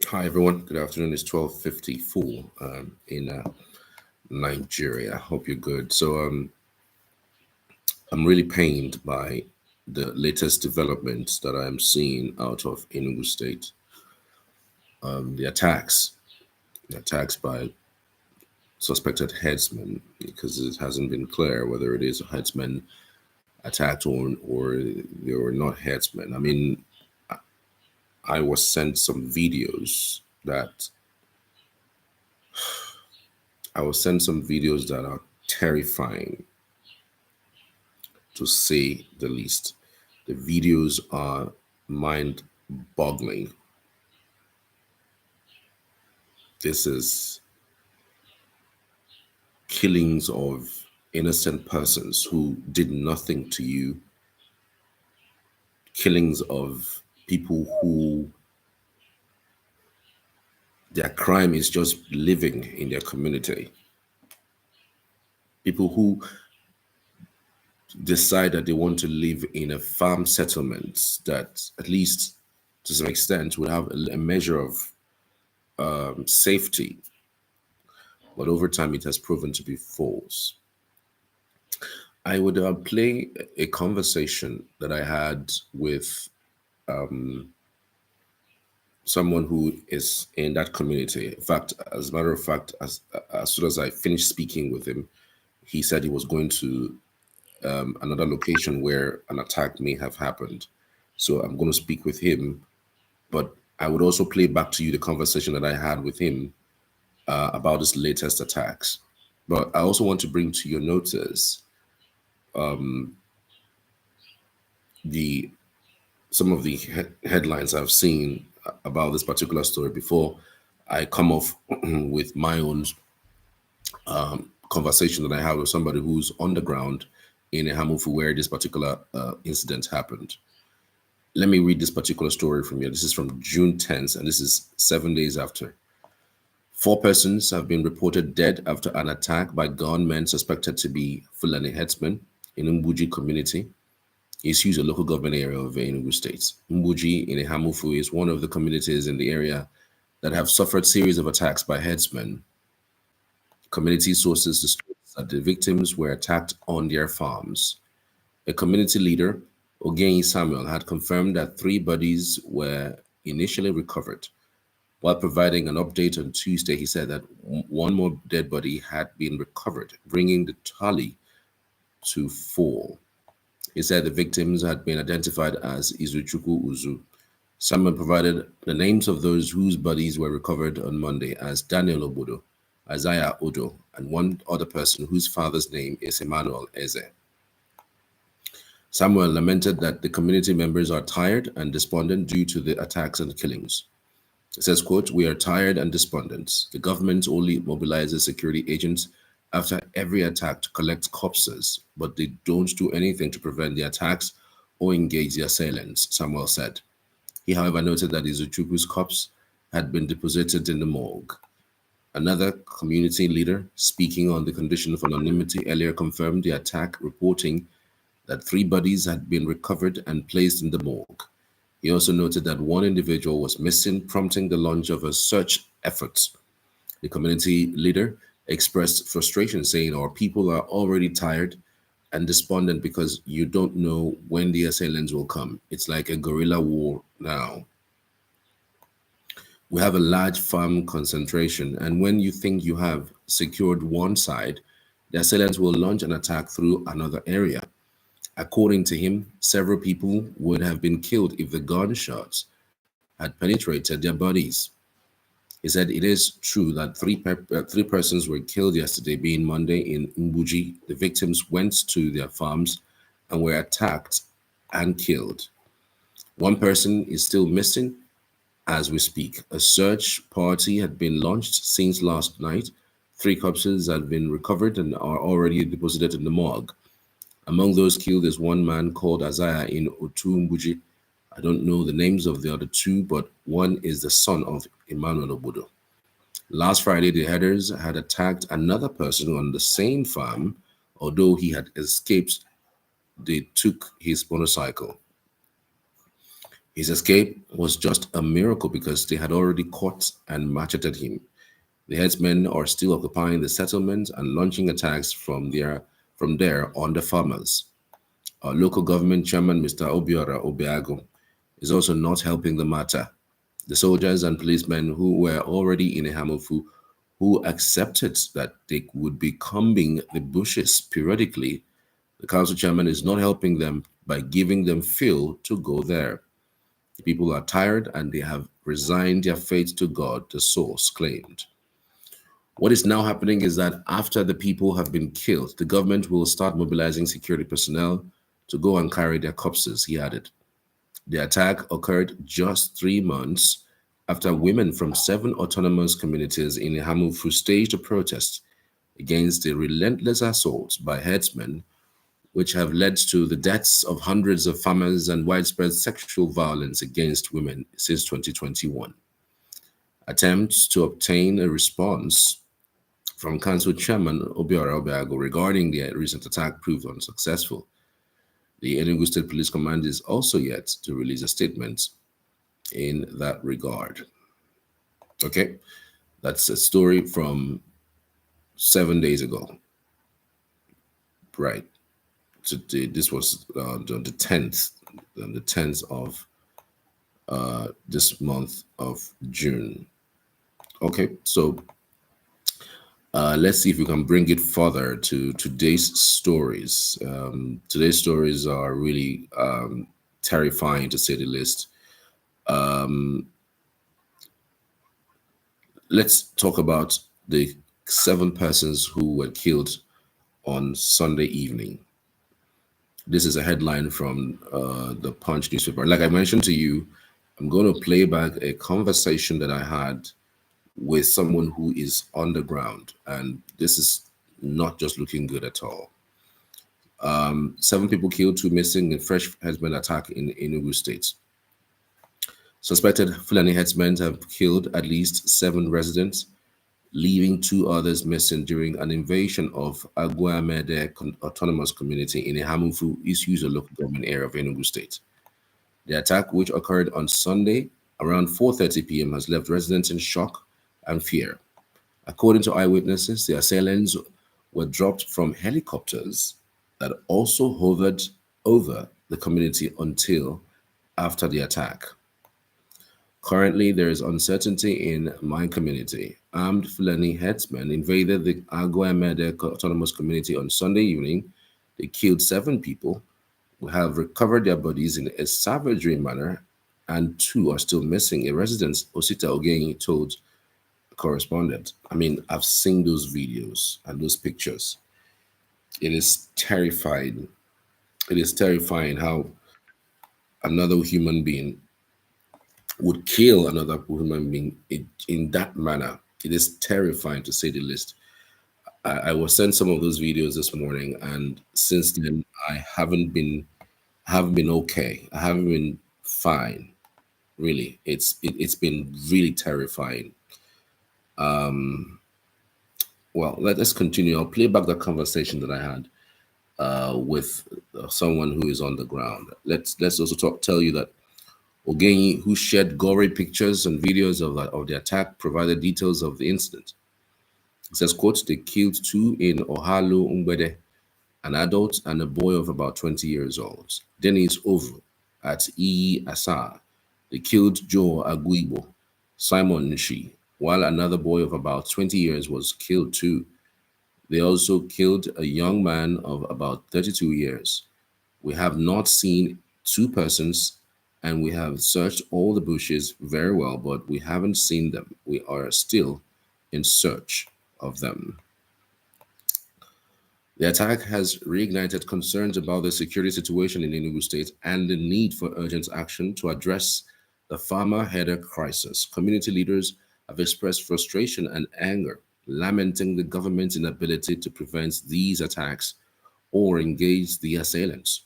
Hi everyone. Good afternoon. It's 12:54 in Nigeria. Hope you're good. I'm really pained by the latest developments that I am seeing out of Enugu State. The attacks by suspected herdsmen, because it hasn't been clear whether it is a herdsman attacked or they were not herdsmen. I mean, I was sent some videos that are terrifying, to say the least. The videos are mind boggling. This is killings of innocent persons who did nothing to you, killings of people who their crime is just living in their community, people who decide that they want to live in a farm settlement that, at least to some extent, would have a measure of safety, but over time it has proven to be false. I would play a conversation that I had with someone who is in that community. In fact, as a matter of fact, as soon as I finished speaking with him, he said he was going to another location where an attack may have happened. So I'm going to speak with him, but I would also play back to you the conversation that I had with him about his latest attacks. But I also want to bring to your notice the some of the headlines I've seen about this particular story before I come off with my own conversation that I have with somebody who's on the ground in Eha Amufu where this particular incident happened. Let me read this particular story from you. This is from June 10th, and this is 7 days after. 4 persons have been reported dead after an attack by gunmen suspected to be Fulani herdsmen in Mbuji community. Issues a local government area of Enugu State. Mbuji in Eha Amufu is one of the communities in the area that have suffered series of attacks by herdsmen. Community sources disclosed that the victims were attacked on their farms. A community leader, Ogenyi Samuel, had confirmed that 3 bodies were initially recovered. While providing an update on Tuesday, he said that 1 more dead body had been recovered, bringing the tally to 4. He said the victims had been identified as Izuchukwu Uzu. Someone provided the names of those whose bodies were recovered on Monday as Daniel Obodo, Isaiah Odo, and one other person whose father's name is Emmanuel Eze. Samuel lamented that the community members are tired and despondent due to the attacks and killings. He says, quote, "We are tired and despondent. The government only mobilizes security agents after every attack to collect corpses, but they don't do anything to prevent the attacks or engage the assailants," Samuel said. He, however, noted that Izuchukwu's corpse had been deposited in the morgue. Another community leader, speaking on the condition of anonymity, earlier confirmed the attack, reporting that 3 bodies had been recovered and placed in the morgue. He also noted that 1 individual was missing, prompting the launch of a search effort. The community leader expressed frustration, saying, "Our people are already tired and despondent because you don't know when the assailants will come. It's like a guerrilla war now. We have a large farm concentration, and when you think you have secured one side, the assailants will launch an attack through another area." According to him, several people would have been killed if the gunshots had penetrated their bodies. He said it is true that 3 persons were killed yesterday, being Monday in Mbuji. The victims went to their farms and were attacked and killed. 1 person is still missing as we speak. A search party had been launched since last night. 3 corpses had been recovered and are already deposited in the morgue. Among those killed is 1 man called Isaiah in Otu Mbuji. I don't know the names of the other 2, but one is the son of Emmanuel Obodo. Last Friday, the herders had attacked another person on the same farm. Although he had escaped, they took his motorcycle. His escape was just a miracle because they had already caught and macheted him. The headsmen are still occupying the settlement and launching attacks from there on the farmers. Our local government chairman, Mr. Obiora Obiago, is also not helping the matter. The soldiers and policemen who were already in Ehamufu, who accepted that they would be combing the bushes periodically, the council chairman is not helping them by giving them fuel to go there. The people are tired and they have resigned their fate to God, the source claimed. What is now happening is that after the people have been killed, the government will start mobilizing security personnel to go and carry their corpses, he added. The attack occurred just 3 months after women from 7 autonomous communities in Hamufu staged a protest against the relentless assaults by herdsmen, which have led to the deaths of hundreds of farmers and widespread sexual violence against women since 2021. Attempts to obtain a response from Council Chairman Obiora Obiago regarding the recent attack proved unsuccessful. The Enugu State Police Command is also yet to release a statement in that regard. Okay, that's a story from 7 days ago. Right. Today, this was on the 10th of this month of June. Okay, so let's see if we can bring it further to today's stories. Today's stories are really terrifying, to say the least. Let's talk about the 7 persons who were killed on Sunday evening. This is a headline from the Punch newspaper. Like I mentioned to you, I'm going to play back a conversation that I had with someone who is on the ground, and this is not just looking good at all. 7 people killed, 2 missing in fresh herdsmen attack in Enugu State. Suspected Fulani herdsmen have killed at least 7 residents, leaving 2 others missing during an invasion of Aguamede Autonomous Community in Ehamufu, East User local government area of Enugu State. The attack, which occurred on Sunday around 4:30 p.m., has left residents in shock and fear. According to eyewitnesses, the assailants were dropped from helicopters that also hovered over the community until after the attack. Currently, there is uncertainty in my community. Armed Fulani herdsmen invaded the Aguamede Autonomous Community on Sunday evening. They killed 7 people who have recovered their bodies in a savagery manner, and 2 are still missing, a resident, Osita Ogenyi, told a correspondent. I mean, I've seen those videos and those pictures. It is terrifying. It is terrifying how another human being would kill another human being in that manner. It is terrifying, to say the least. I was sent some of those videos this morning, and since then I haven't been okay. I haven't been fine. Really, it's been really terrifying. Well, let us continue. I'll play back the conversation that I had with someone who is on the ground. Let's also tell you that Ogenyi, who shared gory pictures and videos of the attack, provided details of the incident. It says, quote, they killed 2 in Ohalu Umbede, an adult and a boy of about 20 years old. Dennis Ovu at Iyi Asa. They killed Joe Aguibo, Simon Nshi, while another boy of about 20 years was killed too. They also killed a young man of about 32 years. We have not seen 2 persons, and we have searched all the bushes very well, but we haven't seen them. We are still in search of them. The attack has reignited concerns about the security situation in Enugu State and the need for urgent action to address the farmer-herder crisis. Community leaders have expressed frustration and anger, lamenting the government's inability to prevent these attacks or engage the assailants.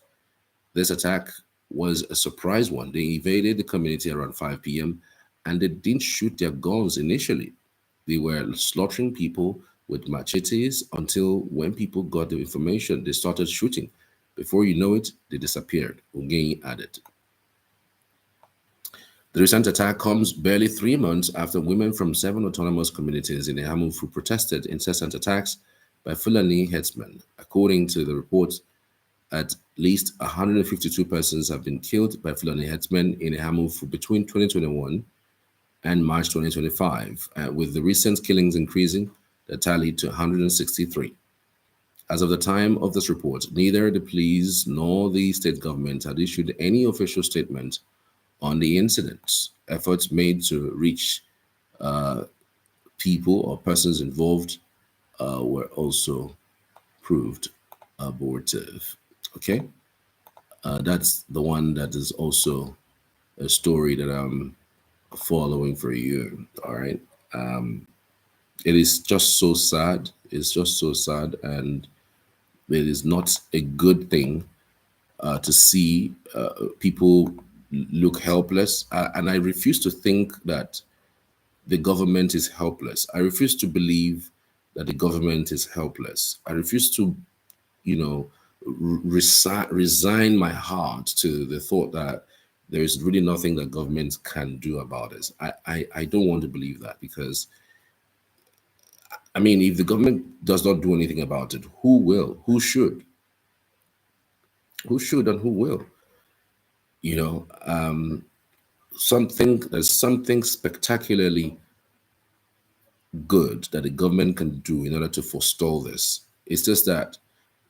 This attack was a surprise one. They invaded the community around 5 p.m. and they didn't shoot their guns initially. They were slaughtering people with machetes until when people got the information, they started shooting. Before you know it, they disappeared, Ogenyi added. The recent attack comes barely 3 months after women from 7 autonomous communities in Eha Amufu protested incessant attacks by Fulani herdsmen. According to the report, at least 152 persons have been killed by Fulani herdsmen in Eha Amufu between 2021 and March 2025, with the recent killings increasing the tally to 163. As of the time of this report, neither the police nor the state government had issued any official statement on the incident. Efforts made to reach people or persons involved were also proved abortive. Okay, that's the one that is also a story that I'm following for you. All right, it is just so sad. It's just so sad, and it is not a good thing to see people look helpless. And I refuse to think that the government is helpless. I refuse to believe that the government is helpless. I refuse to, you know, resign my heart to the thought that there is really nothing that government can do about this. I don't want to believe that, because I mean, if the government does not do anything about it, who will? Who should? Who should and who will? You know, there's something spectacularly good that the government can do in order to forestall this. It's just that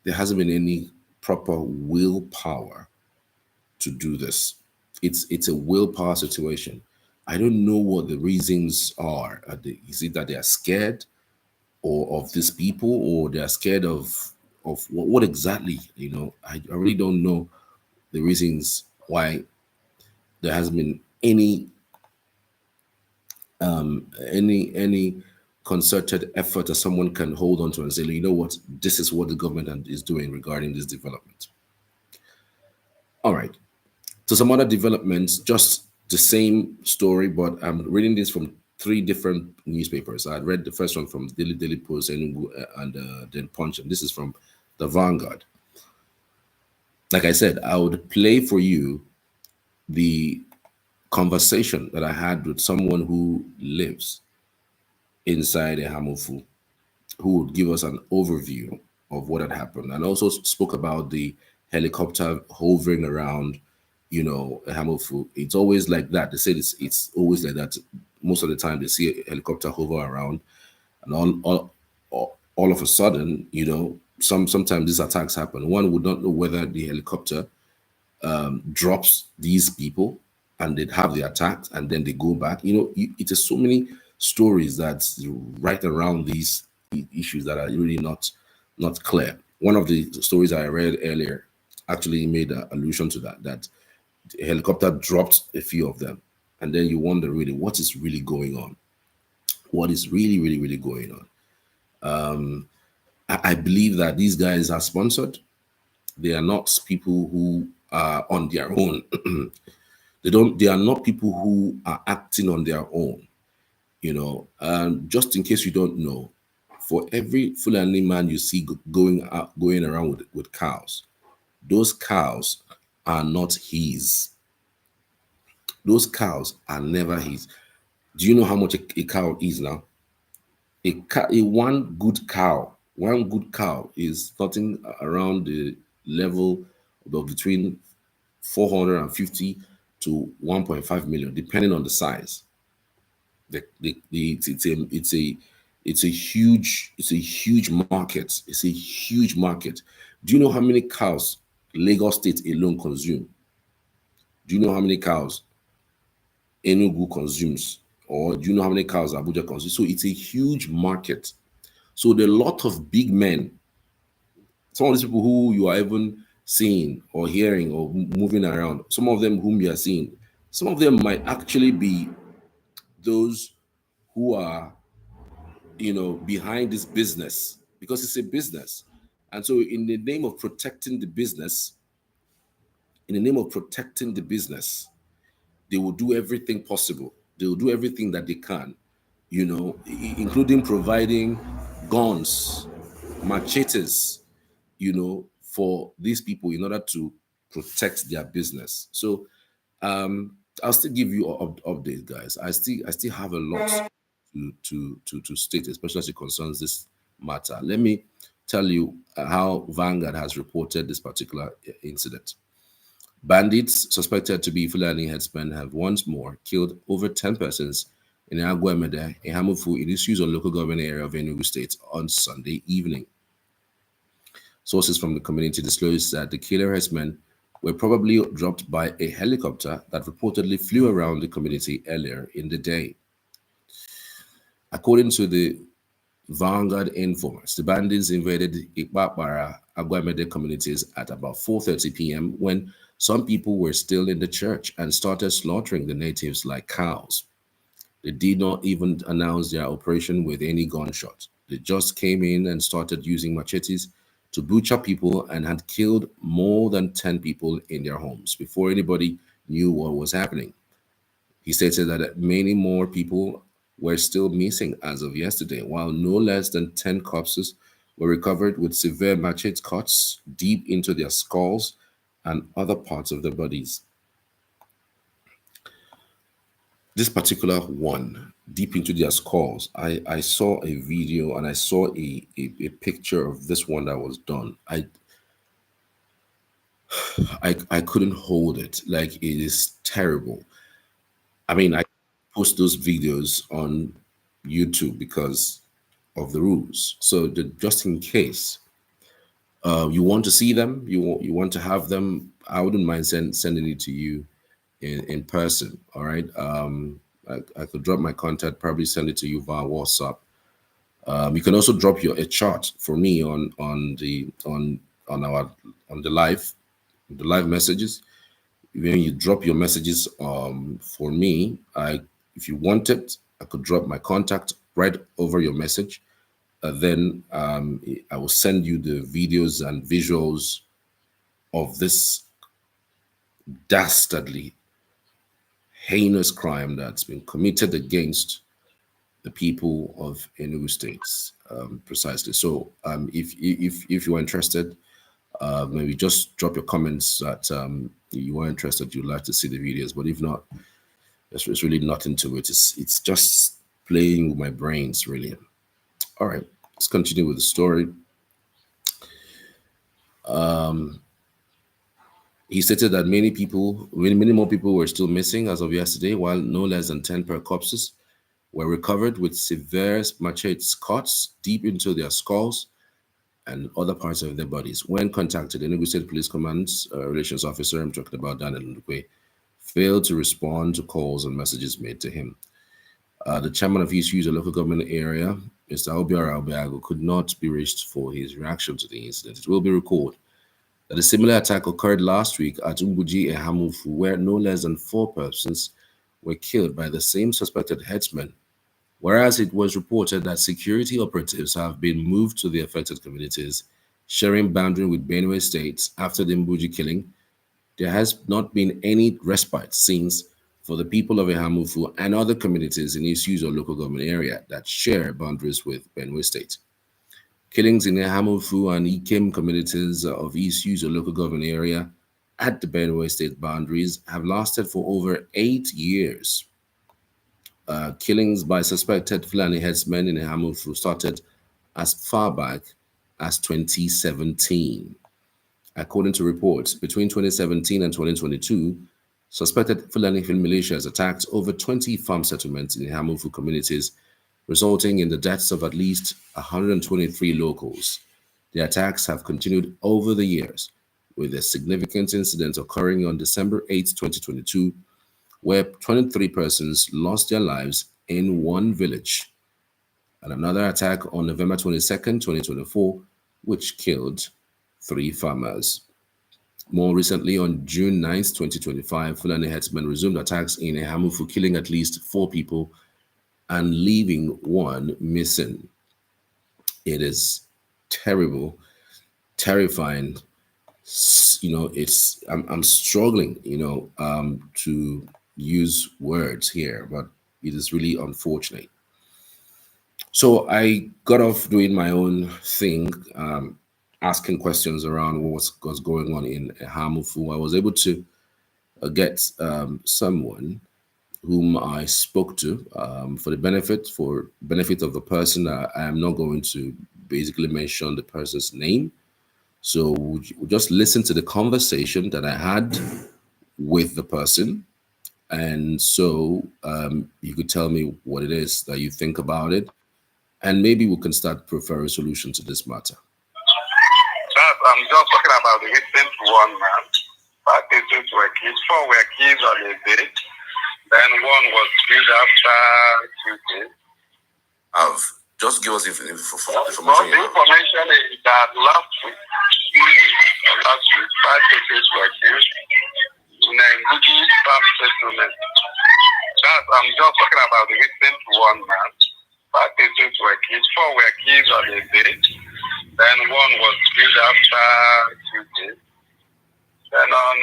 there hasn't been any proper willpower to do this. It's a willpower situation. I don't know what the reasons are. Is it that they are scared or of these people, or they are scared of what exactly? You know, I really don't know the reasons why there hasn't been any concerted effort that someone can hold on to and say, you know what, this is what the government is doing regarding this development. All right. So some other developments, just the same story, but I'm reading this from three different newspapers. I read the first one from Daily Post, Enugu, and then Punch, and this is from the Vanguard. Like I said, I would play for you the conversation that I had with someone who lives inside Eha Amufu, who would give us an overview of what had happened, and also spoke about the helicopter hovering around, you know, Eha Amufu. It's always like that. They said it's always like that. Most of the time, they see a helicopter hover around, and all of a sudden, you know, sometimes these attacks happen. One would not know whether the helicopter drops these people and they'd have the attacks and then they go back. You know, it is so many stories that's right around these issues that are really not clear. One of the stories I read earlier actually made an allusion to that the helicopter dropped a few of them, and then you wonder really what is really going on. What is really going on? I believe that these guys are sponsored. They are not people who are on their own. They are not people who are acting on their own. You know, just in case you don't know, for every Fulani man you see going around with cows, those cows are not his. Those cows are never his. Do you know how much a cow is now? One good cow is starting around the level of between 450 to 1.5 million, depending on the size. It's a huge market. It's a huge market. Do you know how many cows Lagos State alone consume? Do you know how many cows Enugu consumes? Or do you know how many cows Abuja consumes? So it's a huge market. So there are a lot of big men, some of these people who you are even seeing or hearing or moving around, some of them whom you are seeing, some of them might actually be those who are, you know, behind this business, because it's a business. And so in the name of protecting the business, they will do everything possible. They will do everything that they can, you know, including providing guns, machetes, you know, for these people in order to protect their business. So I'll still give you update, guys. I still have a lot to state, especially as it concerns this matter. Let me tell you how Vanguard has reported this particular incident. Bandits suspected to be Fulani headsmen have once more killed over 10 persons in Aguemede, Eha Amufu, in the local government area of Enugu State on Sunday evening. Sources from the community disclosed that the killer herdsmen were probably dropped by a helicopter that reportedly flew around the community earlier in the day. According to the Vanguard informers, the bandits invaded Ikpakpara, Aguamede communities at about 4:30 p.m. when some people were still in the church and started slaughtering the natives like cows. They did not even announce their operation with any gunshots. They just came in and started using machetes to butcher people and had killed more than 10 people in their homes before anybody knew what was happening. He stated that many more people were still missing as of yesterday, while no less than 10 corpses were recovered with severe machete cuts deep into their skulls and other parts of their bodies. This particular one, deep into their skulls, I saw a video and I saw a picture of this one that was done. I couldn't hold it. Like, it is terrible. I mean, I post those videos on YouTube because of the rules. So just in case you want to see them, you want to have them, I wouldn't mind sending it to you in person. All right. I could drop my contact, probably send it to you via WhatsApp. You can also drop a chart for me on the live messages. When you drop your messages for me, if you want it, I could drop my contact right over your message. Then I will send you the videos and visuals of this dastardly, heinous crime that's been committed against the people of Enugu states, precisely. So if you are interested, maybe just drop your comments that you are interested, you'd like to see the videos. But if not, there's really nothing to it. It's just playing with my brains, really. All right, let's continue with the story. He stated that many more people were still missing as of yesterday, while no less than 10 corpses were recovered with severe machete cuts deep into their skulls and other parts of their bodies. When contacted, the Enugu State Police Command's relations officer, I'm talking about Daniel Ndukwe, failed to respond to calls and messages made to him. The chairman of East User local government area, Mr. Obiora Obiago, could not be reached for his reaction to the incident. It will be recalled that a similar attack occurred last week at Eha Amufu, where no less than 4 persons were killed by the same suspected headsman, whereas it was reported that security operatives have been moved to the affected communities, sharing boundary with Benue State after the Mbuji killing. There has not been any respite since for the people of Eha Amufu and other communities in East Uzo local government area that share boundaries with Benue State. Killings in Eha Amufu and Ikem communities of East Uzo local government area at the Benue State boundaries have lasted for over 8 years. Killings by suspected Fulani headsmen in Eha Amufu started as far back as 2017. According to reports, between 2017 and 2022, suspected Fulani militias attacked over 20 farm settlements in Eha Amufu communities, resulting in the deaths of at least 123 locals. The attacks have continued over the years, with a significant incident occurring on December 8, 2022, where 23 persons lost their lives in one village, and another attack on November 22nd, 2024, which killed 3 farmers. More recently, on June 9th, 2025, Fulani headsmen resumed attacks in Eha Amufu, killing at least 4 people and leaving 1 missing. It is terrible, terrifying. You know, I'm struggling, to use words here, but it is really unfortunate. So I got off doing my own thing, asking questions around what's going on in Eha Amufu. I was able to get someone whom I spoke to for the benefit of the person. I am not going to basically mention the person's name. So we'll just listen to the conversation that I had with the person, and so you could tell me what it is that you think about it, and maybe we can start prefer a solution to this matter. I'm just talking about the recent one, man. 5 cases were killed, 4 were killed on a day. Then one was killed after 2 days. Just give us information. The information is that last week, 5 cases were killed in Enugu farm settlement. I'm just talking about the recent one, man. 5 cases were killed, 4 were killed on a day. Then one was killed after 2 days. Then on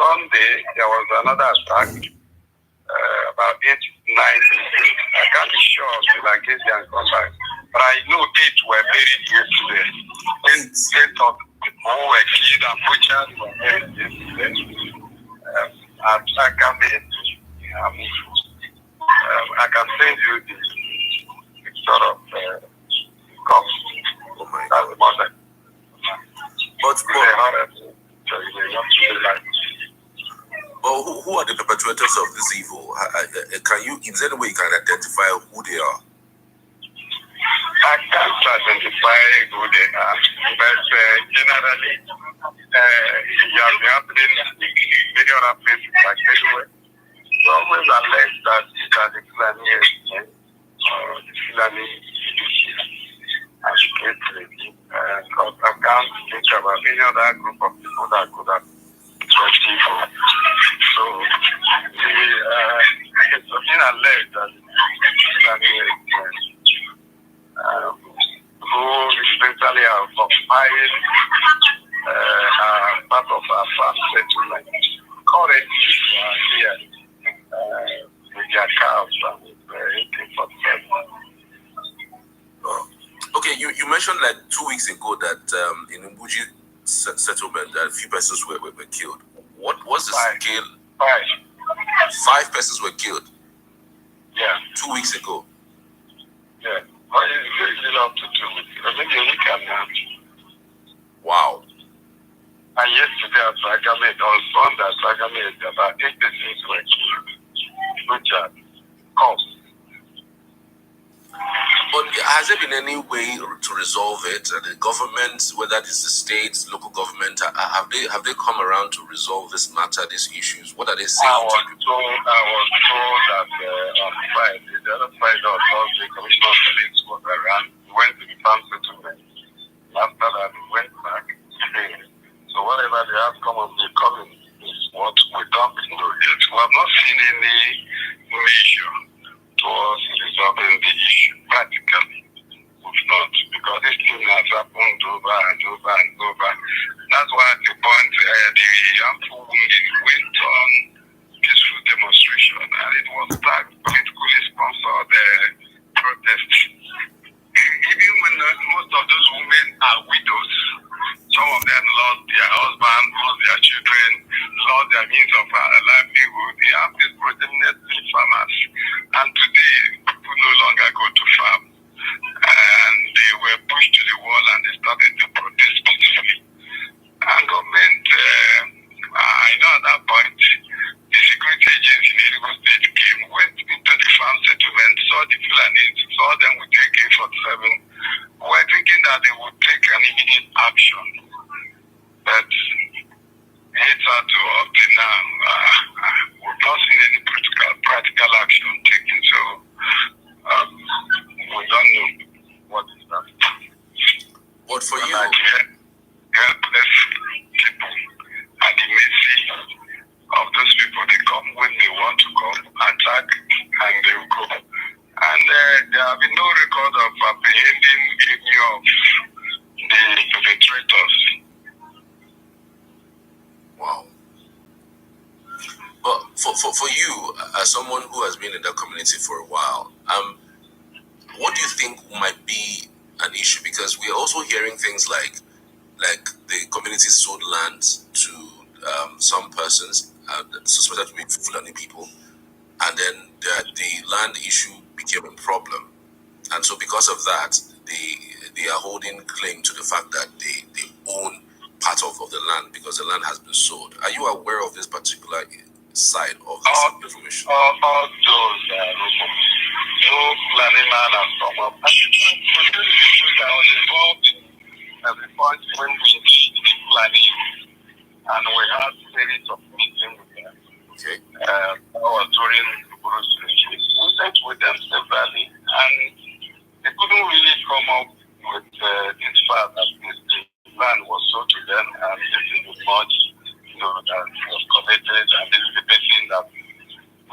Sunday, there was another attack, about 8, 9 days. I can't be sure till I get there and come back. But I know 8 were buried yesterday. 8 of people who were killed and butchered were buried yesterday. I can be Eha Amufu. I can send you the picture of corpse. Oh my That's the mother. But who are the perpetrators of this evil? Is there any way you can identify who they are? I can't identify who they are, but generally, you have been happening in many other places like anywhere. You always allege that it are the Fulani or the Fulani and Catholic. Because I can't think about any other group of people that could have tried people. So, it's been alleged that Fulani who essentially are occupying part of our farm settlement. Currently, we are here with their cows and with AK-47. Okay, you mentioned like 2 weeks ago that in Enugu settlement that a few persons were killed. What was the scale? 5 persons were killed. Yeah. 2 weeks ago. Yeah. What is it up to 2 weeks? Maybe a week and a half. Wow. And yesterday at Sagamate, on Sunday at Sagamate, about 8 persons were killed. Butchered. Cost. But has there been any way to resolve it? The government, whether it's the states, local government, have they come around to resolve this matter, these issues? What are they saying? I was told that on Friday, the other Friday or Thursday, Commissioner of Police was around. We went to the farm settlement. After that, we went back. So whatever they have come up with coming is what we don't know yet. We have not seen any measure towards resolving the issue practically. We've not, because this thing has happened over and over and over. That's why at the point the harmful wounded went on peaceful demonstration, and it was that politically sponsored protest. Even when most of those women are widows, some of them lost their husband, lost their children, lost their means of livelihood. They have these predominantly farmers. And today, people no longer go to farm. And they were pushed to the wall and they started to protest peacefully. And government, I know at that point, the security agents in Enugu State came, went into the farm settlement, saw the Fulanis, saw them with AK-47. Were thinking that they would take an immediate action. But it's up to up to now. We've not seen any practical action taken, so we don't know what is that. But for you, helpless people at the mercy of those people. They come when they want to come, attack, and they will go. And there have been no record of apprehending any of the perpetrators. Wow. But for you, as someone who has been in that community for a while, what do you think might be an issue? Because we're also hearing things like the community sold land to some persons, suspected to be Fulani people, and then the land issue became a problem, and so because of that, they are holding claim to the fact that they own part of the land because the land has been sold. Are you aware of this particular side of this information? All those no planning man has come up. I was involved at the point when we did planning, and we had a series of meetings with them. Okay. During Bruce we met with them severally, and they couldn't really come up with this fact that the land was sold to them, and this is the much that was collected, and this is the person that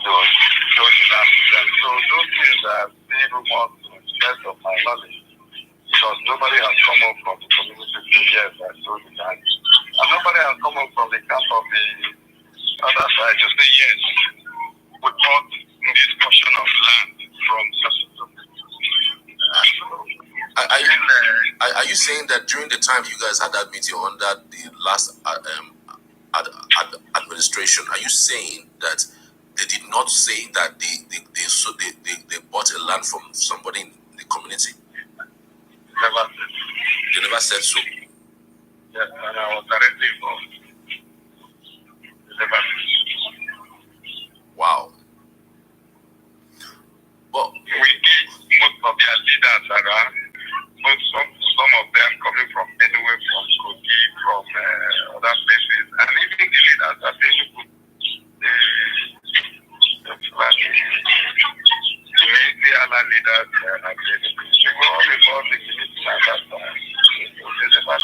sold the land to them. So those things are still rumors to the best of my knowledge, because nobody has come up from the community to say yes, I sold the land, and nobody has come up from the camp of the other side to say yes, we bought this portion of land from such and such. Are you saying that during the time you guys had that meeting under the last administration, are you saying that they did not say that they bought a land from somebody in the community? Never said. They never said so. Yes, and I was directly involved. Never said. Wow. Well, we did most of their leaders around. Some of them coming from Enugu, from Kogi, from other places, and even the leaders at Enugu, the other leaders at Enugu, they were all involved in the meeting at that time.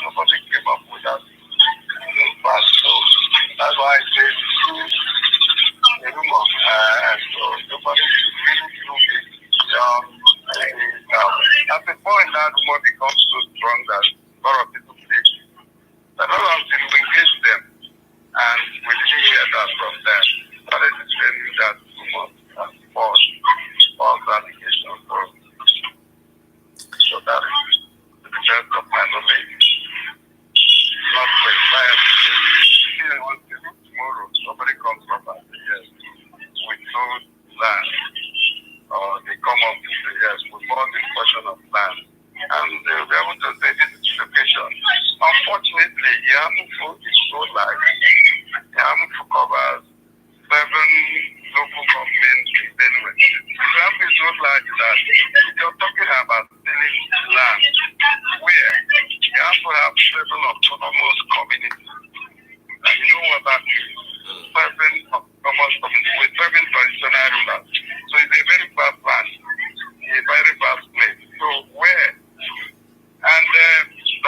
Nobody came up with that. So that's why I say a rumor, so nobody really do it. At the point that rumor becomes so strong that a lot of people believe that not until we engage them and we didn't hear that from them, that is saying that rumor and false allegations. So that is the best of my knowledge. Not verified. Tomorrow somebody comes up and says yes, we sold land. Or they come up and say, yes, we bought this portion of land, and they'll be able to say this is location. Unfortunately, Eha Amufu is so large. Eha Amufu covers 7 local governments in Benue. Eha Amufu is so large that you're talking about selling land where you have to have 7 autonomous communities. And you know what that means? 7 autonomous communities with 7 traditional rulers. So it's a very vast land, a very vast place. So where? And the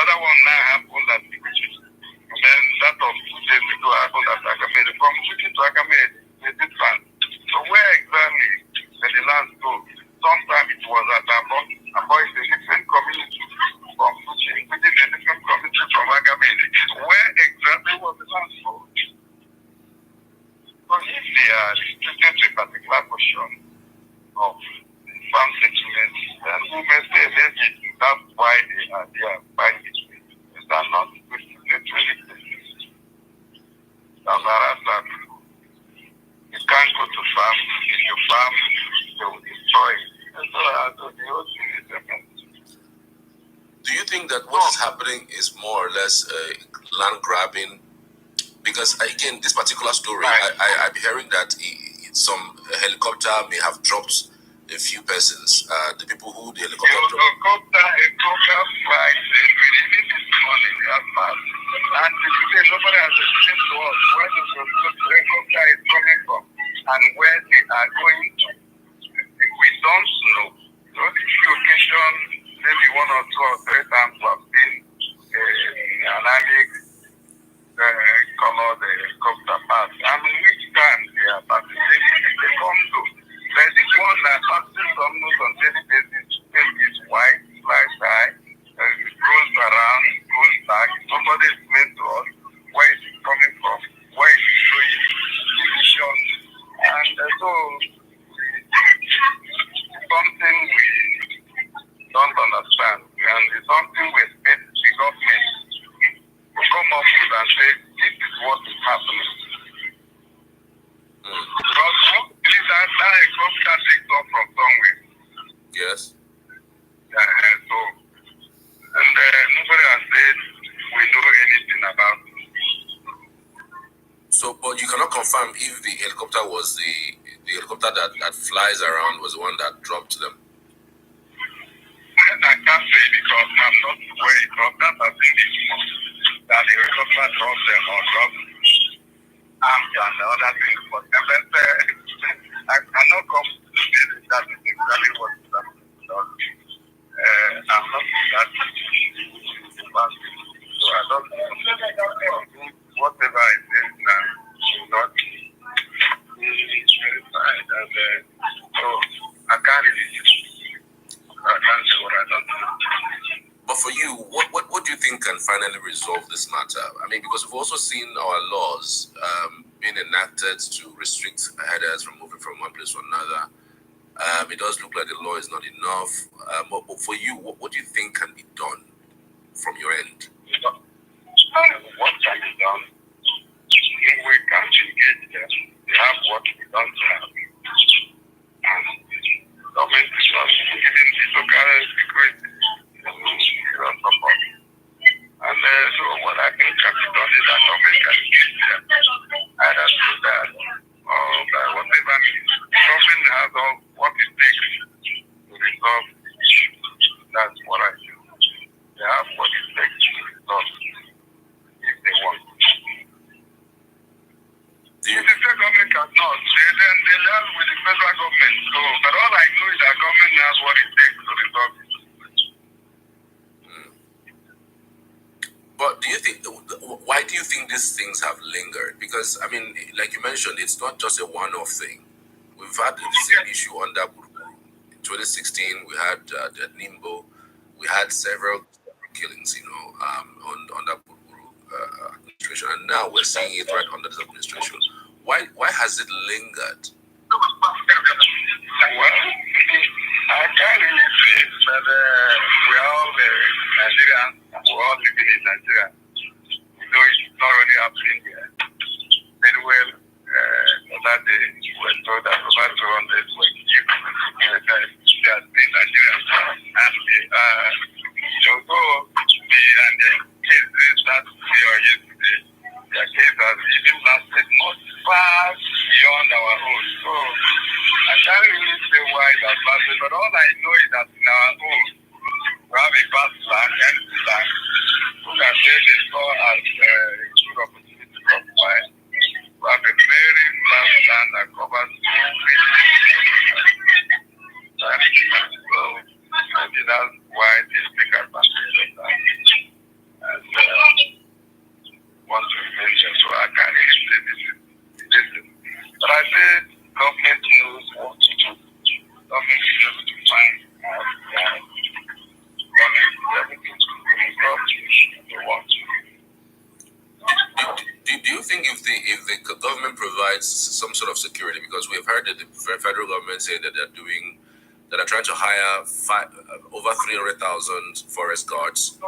other one now happened at Iguchi. And then that of 2 days ago happened at Agamede. From Iguchi to Agamede, a different. So where exactly did the land go? Sometimes it was at Abo is a different community from Iguchi. Iguchi is a different community from Agamede. Where exactly was the land sold? So if they are restricted to a particular portion of farm settlements, then we may say maybe that's why they are buying it. Is that not restricted to any places? That's that you can't go to farm. If you farm, they will destroy it. And so the whole thing is different. Do you think that what is happening is more or less land grabbing? Because again, this particular story, I'm hearing that some helicopter may have dropped a few persons. The people who the helicopter helicopter flights, releasing this morning, they are fast. And today, nobody has explained to us where the helicopter is coming from and where they are going to. We don't know. The only few occasions, maybe 1 or 2 or 3 times, we have seen an addict color the helicopter pass. I mean, which time they are passing, they come to. There's this one that passes almost on daily basis. Is white, flies high, goes around, goes back. Somebody is meant to us. Where is it coming from? Where is it going? Emissions. And so, it's something we don't understand. And it's something we expect the government to come up with and say, this is what is happening. from somewhere. Yes. So, and nobody has said we know anything about it. So, but you cannot confirm if the helicopter was the helicopter that flies around was the one that dropped them. I can't say because I'm not where it dropped. That I think it's more that the helicopter dropped them or dropped arms and the other things. But I cannot come to say that is exactly what is happening. I'm not that in the past. So I don't know. Whatever I say now will not be verified. And so I can't really I can't say what I don't know. But for you, what do you think can finally resolve this matter? I mean, because we've also seen our laws being enacted to restrict herders from moving from one place to another. It does look like the law is not enough. But for you, what do you think can be done from your end? What can be done? If we can engage them, they have what we don't have. And government is not giving the local security support. And so what I think can be done is that government can engage them either through that or by whatever means. Government has all what it takes to resolve. That's what I do. They have what it takes to resolve if they want. If the state government cannot, they learn with the federal government. So, but all I know is that government has what it takes to resolve it. But do you think, why do you think these things have lingered? Because, I mean, like you mentioned, it's not just a one-off thing. We've had the same issue under Buruburu. In 2016, we had at Nimbo, we had several killings, under Buruburu administration, and now we're seeing it right under this administration. Why has it lingered? Well, I can't really say that we're all Nigerians, we're all living in Nigeria. We know it's not really happening here. Very well, that day we were told that over 200 were killed in the time they are still Nigerians. And although the cases that we are yesterday, their case has even lasted much far beyond our own. So I can't really say why it has lasted, but all I know is that in our own, we have a vast land, empty land, who can say they saw as a good opportunity to occupy. We have a very vast land that covers 2 So maybe that's why they take advantage of that. And want to remain there. So I can't really say this is. But I say government knows what to do. Government is able to find out government is able to resolve the issue they want to. Do you think if the government provides some sort of security, because we've heard that the federal government say that they're trying to hire over 300,000 forest guards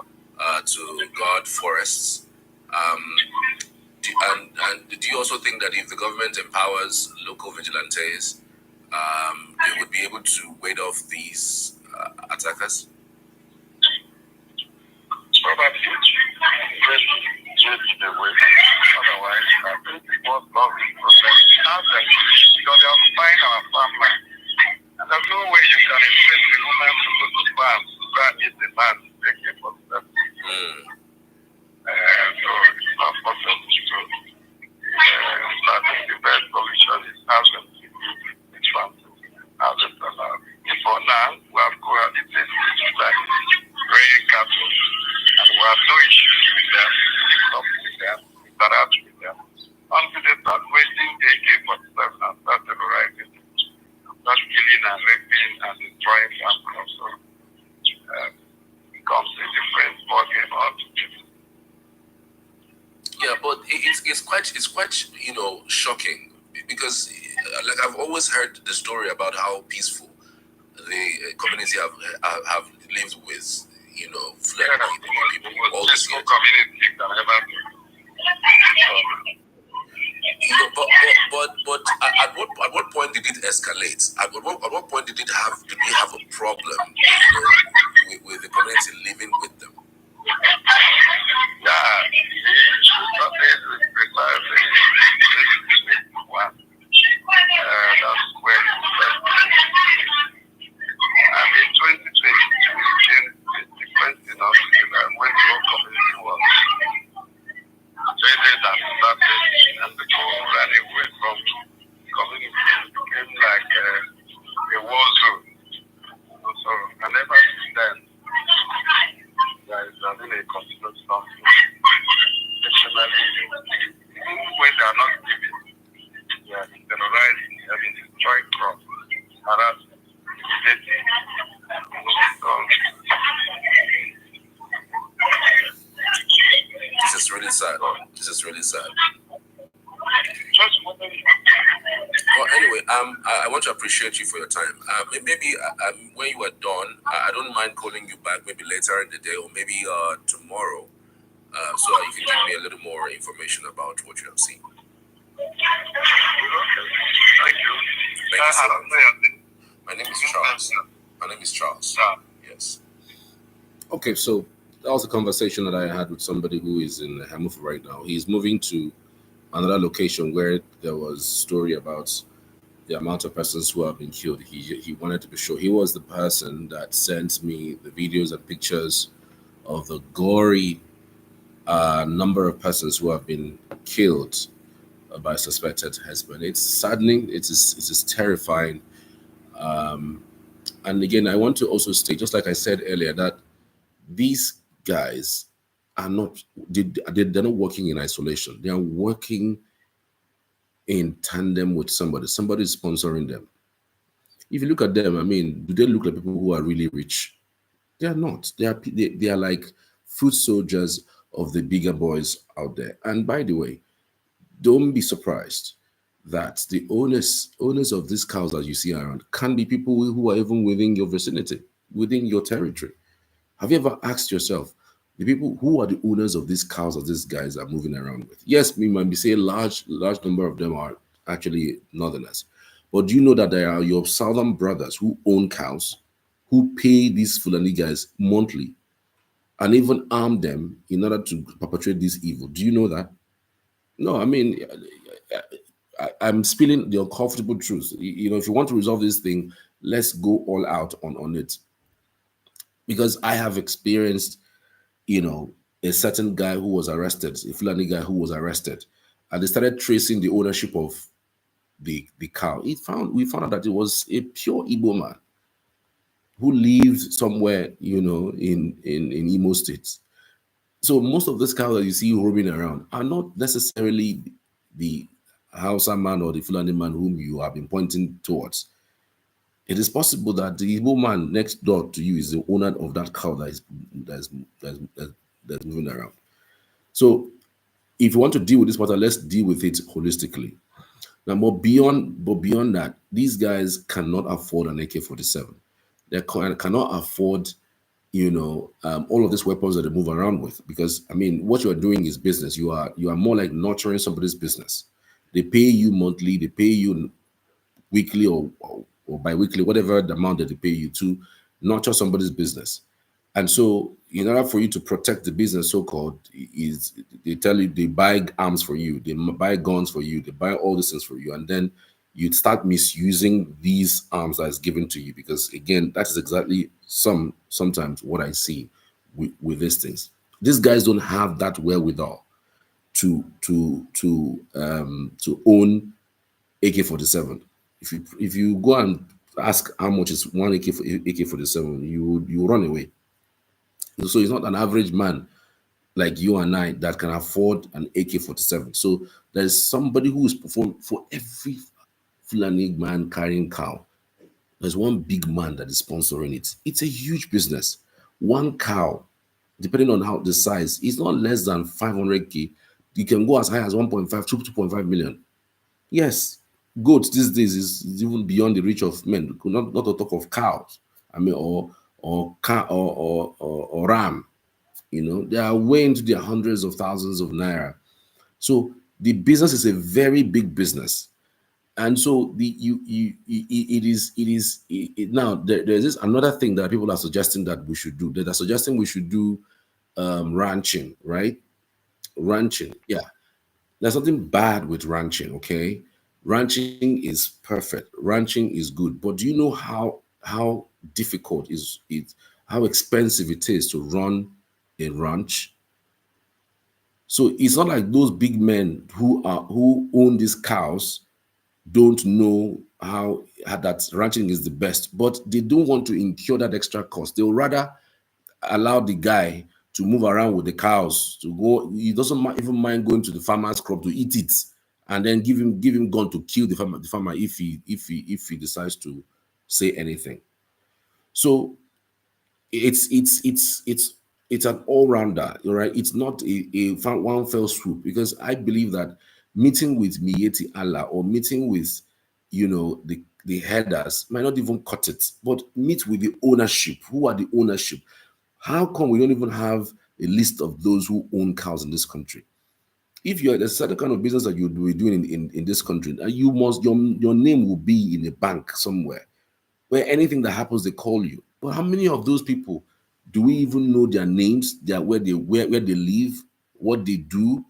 to guard forests. Do you also think that if the government empowers local vigilantes, they would be able to ward off these attackers? Probably, just the way. Otherwise, I think it was not because they are buying our farmland. And there's no way you can expect the woman to go to farm to go and eat the man to take care for themselves. So it's not possible. So I think the best solution is have them to do the farm. Have them to allow. For now, we have cohabited like growing cattle, and we have no issues with them. We stop with them, we interact with them. Until they start wasting AK-47 and start terrorizing, start killing and raping and destroying farm crops. So it becomes a different ballgame altogether. Yeah, but it's quite shocking, because like I've always heard the story about how peaceful the community have lived with people all this year. Community can never be. But at what point did it escalate? At what point did we have a problem, you know, with the community living with them? Yeah, the precisely one. That's where it started. And in 2022, it changed the sequencing of when the whole community was traded and started, and people ran away from the community. It became like a war zone. So, and ever since then, there has been a continuous conflict. Additionally, even when they are not giving, they are terrorizing, they have been destroying crops, harassment, intimidating. This is really sad. This is really sad. Well, anyway, I want to appreciate you for your time. Maybe when you are done, I don't mind calling you back maybe later in the day or maybe tomorrow, so you can give me a little more information about what you have seen. Thank you. Thank you so much. My name is Charles. My name is Charles. Yes. Okay, so that was a conversation that I had with somebody who is in Eha Amufu right now. He's moving to another location where there was a story about the amount of persons who have been killed. He wanted to be sure. He was the person that sent me the videos and pictures of the gory number of persons who have been killed by suspected herdsmen. It's saddening. It is terrifying. And again, I want to also state, just like I said earlier, that these guys are not they're not working in isolation. They are working in tandem with somebody. Somebody is sponsoring them. If you look at them, I mean, do they look like people who are really rich? They are not. They are like foot soldiers of the bigger boys out there. And by the way, don't be surprised that the owners of these cows that you see around can be people who are even within your vicinity, within your territory. Have you ever asked yourself, the people who are the owners of these cows that these guys are moving around with? Yes, we might be saying large number of them are actually northerners. But do you know that there are your southern brothers who own cows, who pay these Fulani guys monthly and even arm them in order to perpetrate this evil? Do you know that? No, I mean, I'm spilling the uncomfortable truth. You know, if you want to resolve this thing, let's go all out on it. Because I have experienced, you know, a certain guy who was arrested, a Fulani guy who was arrested, and they started tracing the ownership of the cow. We found out that it was a pure Igbo man who lived somewhere, you know, in Imo State. So most of these cows that you see roaming around are not necessarily the Hausa man or the Fulani man whom you have been pointing towards. It is possible that the Igbo man next door to you is the owner of that cow that's moving around. So if you want to deal with this matter, let's deal with it holistically. Now, but beyond that, these guys cannot afford an AK-47. They cannot afford, you know, all of these weapons that they move around with. Because I mean, what you are doing is business. You are more like nurturing somebody's business. They pay you monthly. They pay you weekly or bi-weekly, whatever the amount that they pay you to nurture somebody's business. And so in order for you to protect the business, so-called, is they tell you they buy arms for you, they buy guns for you, they buy all these things for you, and then you start misusing these arms that is given to you. Because again, that is exactly sometimes what I see with these things. These guys don't have that wherewithal to own AK-47. If you go and ask how much is one AK-47, you run away. So it's not an average man like you and I that can afford an AK-47. So there's somebody who is performing for every Fulani man carrying cow. There's one big man that is sponsoring it. It's a huge business. One cow, depending on how the size, is not less than 500K. You can go as high as 1.5, 2.5 million. Yes, goats these days is even beyond the reach of men. Not to talk of cows. I mean, or ram. You know, they are way into their hundreds of thousands of naira. So the business is a very big business. And so now there's this another thing that people are suggesting that we should do. That are suggesting we should do ranching, right? Ranching, yeah. There's something bad with ranching, okay? Ranching is perfect. Ranching is good, but do you know how difficult is it? How expensive it is to run a ranch? So it's not like those big men who own these cows don't know how that ranching is the best, but they don't want to incur that extra cost. They'll rather allow the guy to move around with the cows to go. He doesn't even mind going to the farmer's crop to eat it, and then give him gun to kill the farmer if he decides to say anything. So it's an all-rounder, right? It's not a one fell swoop, because I believe that meeting with Mieti Allah or meeting with the headers might not even cut it, but meet with the ownership. Who are the ownership? How come we don't even have a list of those who own cows in this country? If you're a certain kind of business that you'll be doing in this country, and your name will be in a bank somewhere where anything that happens they call you. But how many of those people do we even know their names, where they live, what they do?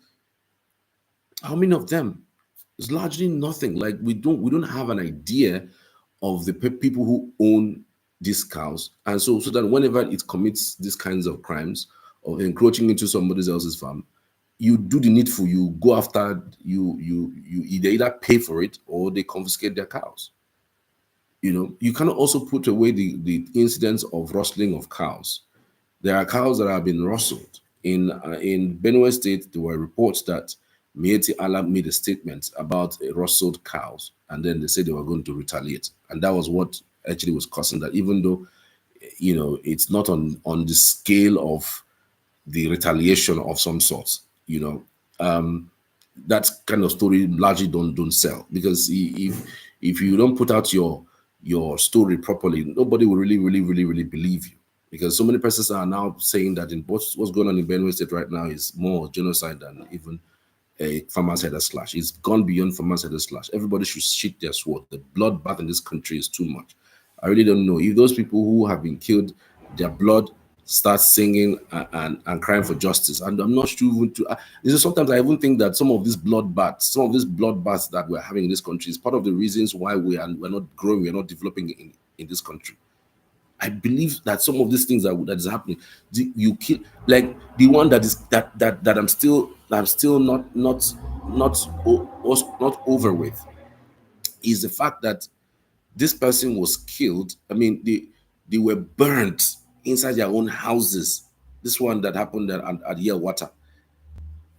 How many of them? It's largely nothing. Like we don't have an idea of the people who own these cows, and so that whenever it commits these kinds of crimes or encroaching into somebody else's farm, you do the needful. You go after they either pay for it or they confiscate their cows. You cannot also put away the incidents of rustling of cows. There are cows that have been rustled. In Benue State, there were reports that Mieti Allah made a statement about rustled cows, and then they said they were going to retaliate, and that was what actually was causing that. Even though it's not on the scale of the retaliation of some sorts. That kind of story largely don't sell, because if you don't put out your story properly, nobody will really believe you, because so many persons are now saying that in what's going on in Benue State right now is more genocide than even a farmer's header slash. It's gone beyond farmer's header slash. Everybody should shit their sword. The bloodbath in this country is too much. I really don't know if those people who have been killed, their blood start singing and crying for justice. And I'm not sure even to. Sometimes I even think that some of these bloodbaths that we're having in this country is part of the reasons why we're not growing, we're not developing in this country. I believe that some of these things that is happening, you kill, like the one that is that I'm still not over with, is the fact that this person was killed. I mean, they were burnt inside their own houses. This one that happened at Yelwater.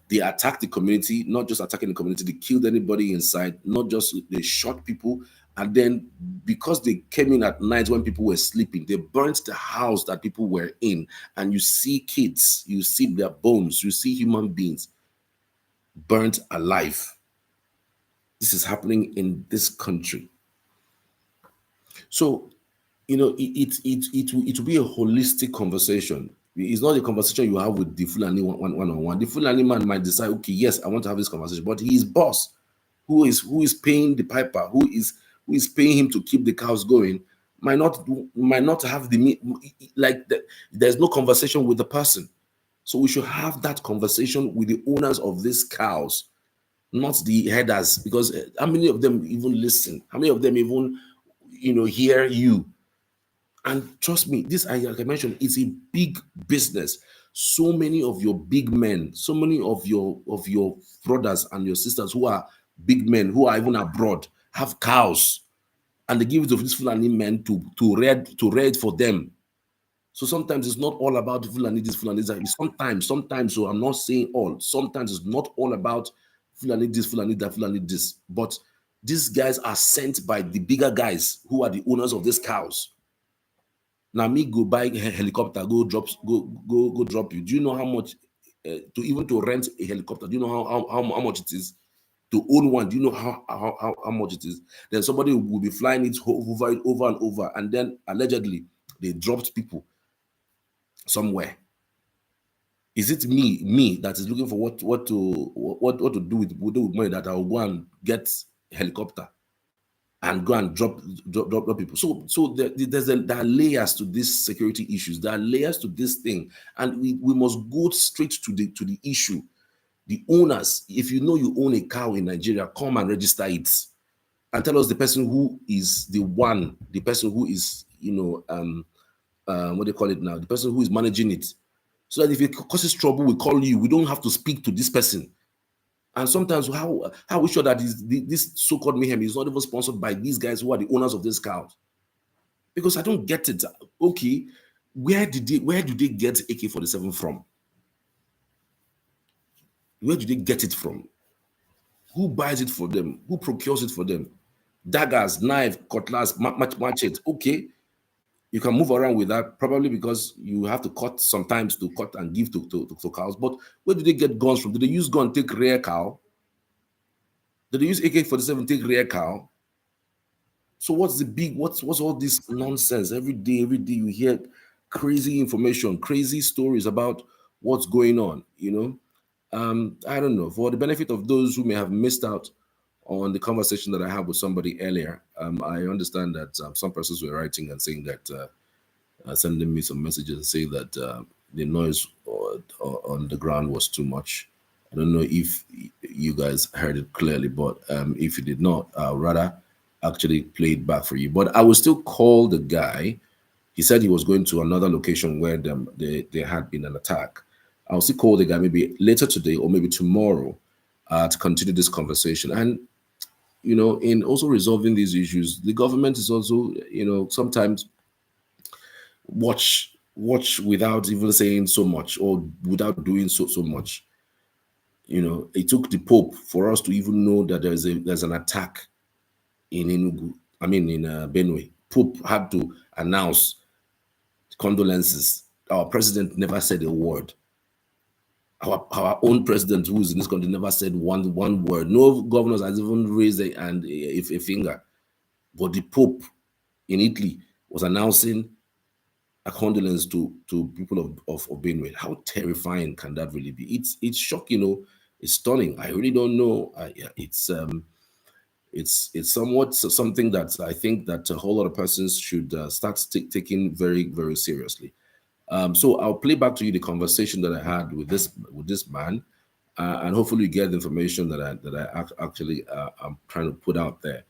They attacked the community, not just attacking the community, they killed anybody inside, not just they shot people. And then because they came in at night when people were sleeping, they burnt the house that people were in. And you see kids, you see their bones, you see human beings burnt alive. This is happening in this country. So it will be a holistic conversation. It's not a conversation you have with the Fulani one-on-one. The Fulani man might decide, okay, yes, I want to have this conversation, but his boss, who is paying the piper, who is paying him to keep the cows going, might not have there's no conversation with the person. So we should have that conversation with the owners of these cows, not the headers, because how many of them even listen? How many of them even hear you? And trust me, this, like I mentioned, it's a big business. So many of your big men, so many of your brothers and your sisters who are big men, who are even abroad, have cows, and they give it to these Fulani men to read for them. So sometimes it's not all about Fulani this, Fulani that. Sometimes. So I'm not saying all. Sometimes it's not all about Fulani this, Fulani that, Fulani this. But these guys are sent by the bigger guys who are the owners of these cows. Now me go buy a helicopter, go drop you. Do you know how much to rent a helicopter? Do you know how much it is to own one? Do you know how much it is? Then somebody will be flying it over and over, and then allegedly they dropped people somewhere. Is it me that is looking for what to do with money that I will go and get a helicopter? and go and drop people. So there are layers to these security issues. There are layers to this thing, and we must go straight to the issue. The owners, if you know you own a cow in Nigeria, come and register it, and tell us the person who is the person who is, what do they call it now, the person who is managing it, so that if it causes trouble, we call you. We don't have to speak to this person. And sometimes, how are we sure that this so-called mayhem is not even sponsored by these guys who are the owners of these cows? Because I don't get it. Okay, where do they get AK-47 from? Where do they get it from? Who buys it for them? Who procures it for them? Daggers, knife, cutlass, machete. Okay, you can move around with that, probably because you have to cut sometimes to cut and give to cows. But where do they get guns from? Do they use gun take rear cow? Do they use AK-47 take rear cow? So what's all this nonsense? Every day you hear crazy information, crazy stories about what's going on, I don't know. For the benefit of those who may have missed out on the conversation that I had with somebody earlier, I understand that some persons were writing and saying that, sending me some messages and saying that the noise on the ground was too much. I don't know if you guys heard it clearly, but if you did not, rather actually play it back for you. But I will still call the guy. He said he was going to another location where there had been an attack. I'll still call the guy maybe later today or maybe tomorrow to continue this conversation. And, in also resolving these issues, the government is also, sometimes watch without even saying so much or without doing so much. It took the Pope for us to even know that there's an attack in Enugu. I mean, in Benue. Pope had to announce condolences. Our president never said a word. Our own president, who is in this country, never said one word. No governors has even raised a finger. But the Pope in Italy was announcing a condolence to people of Benue. How terrifying can that really be? It's shocking, it's stunning. I really don't know. It's somewhat something that I think that a whole lot of persons should start taking very, very seriously. So I'll play back to you the conversation that I had with this man, and hopefully you get the information that I actually I'm trying to put out there.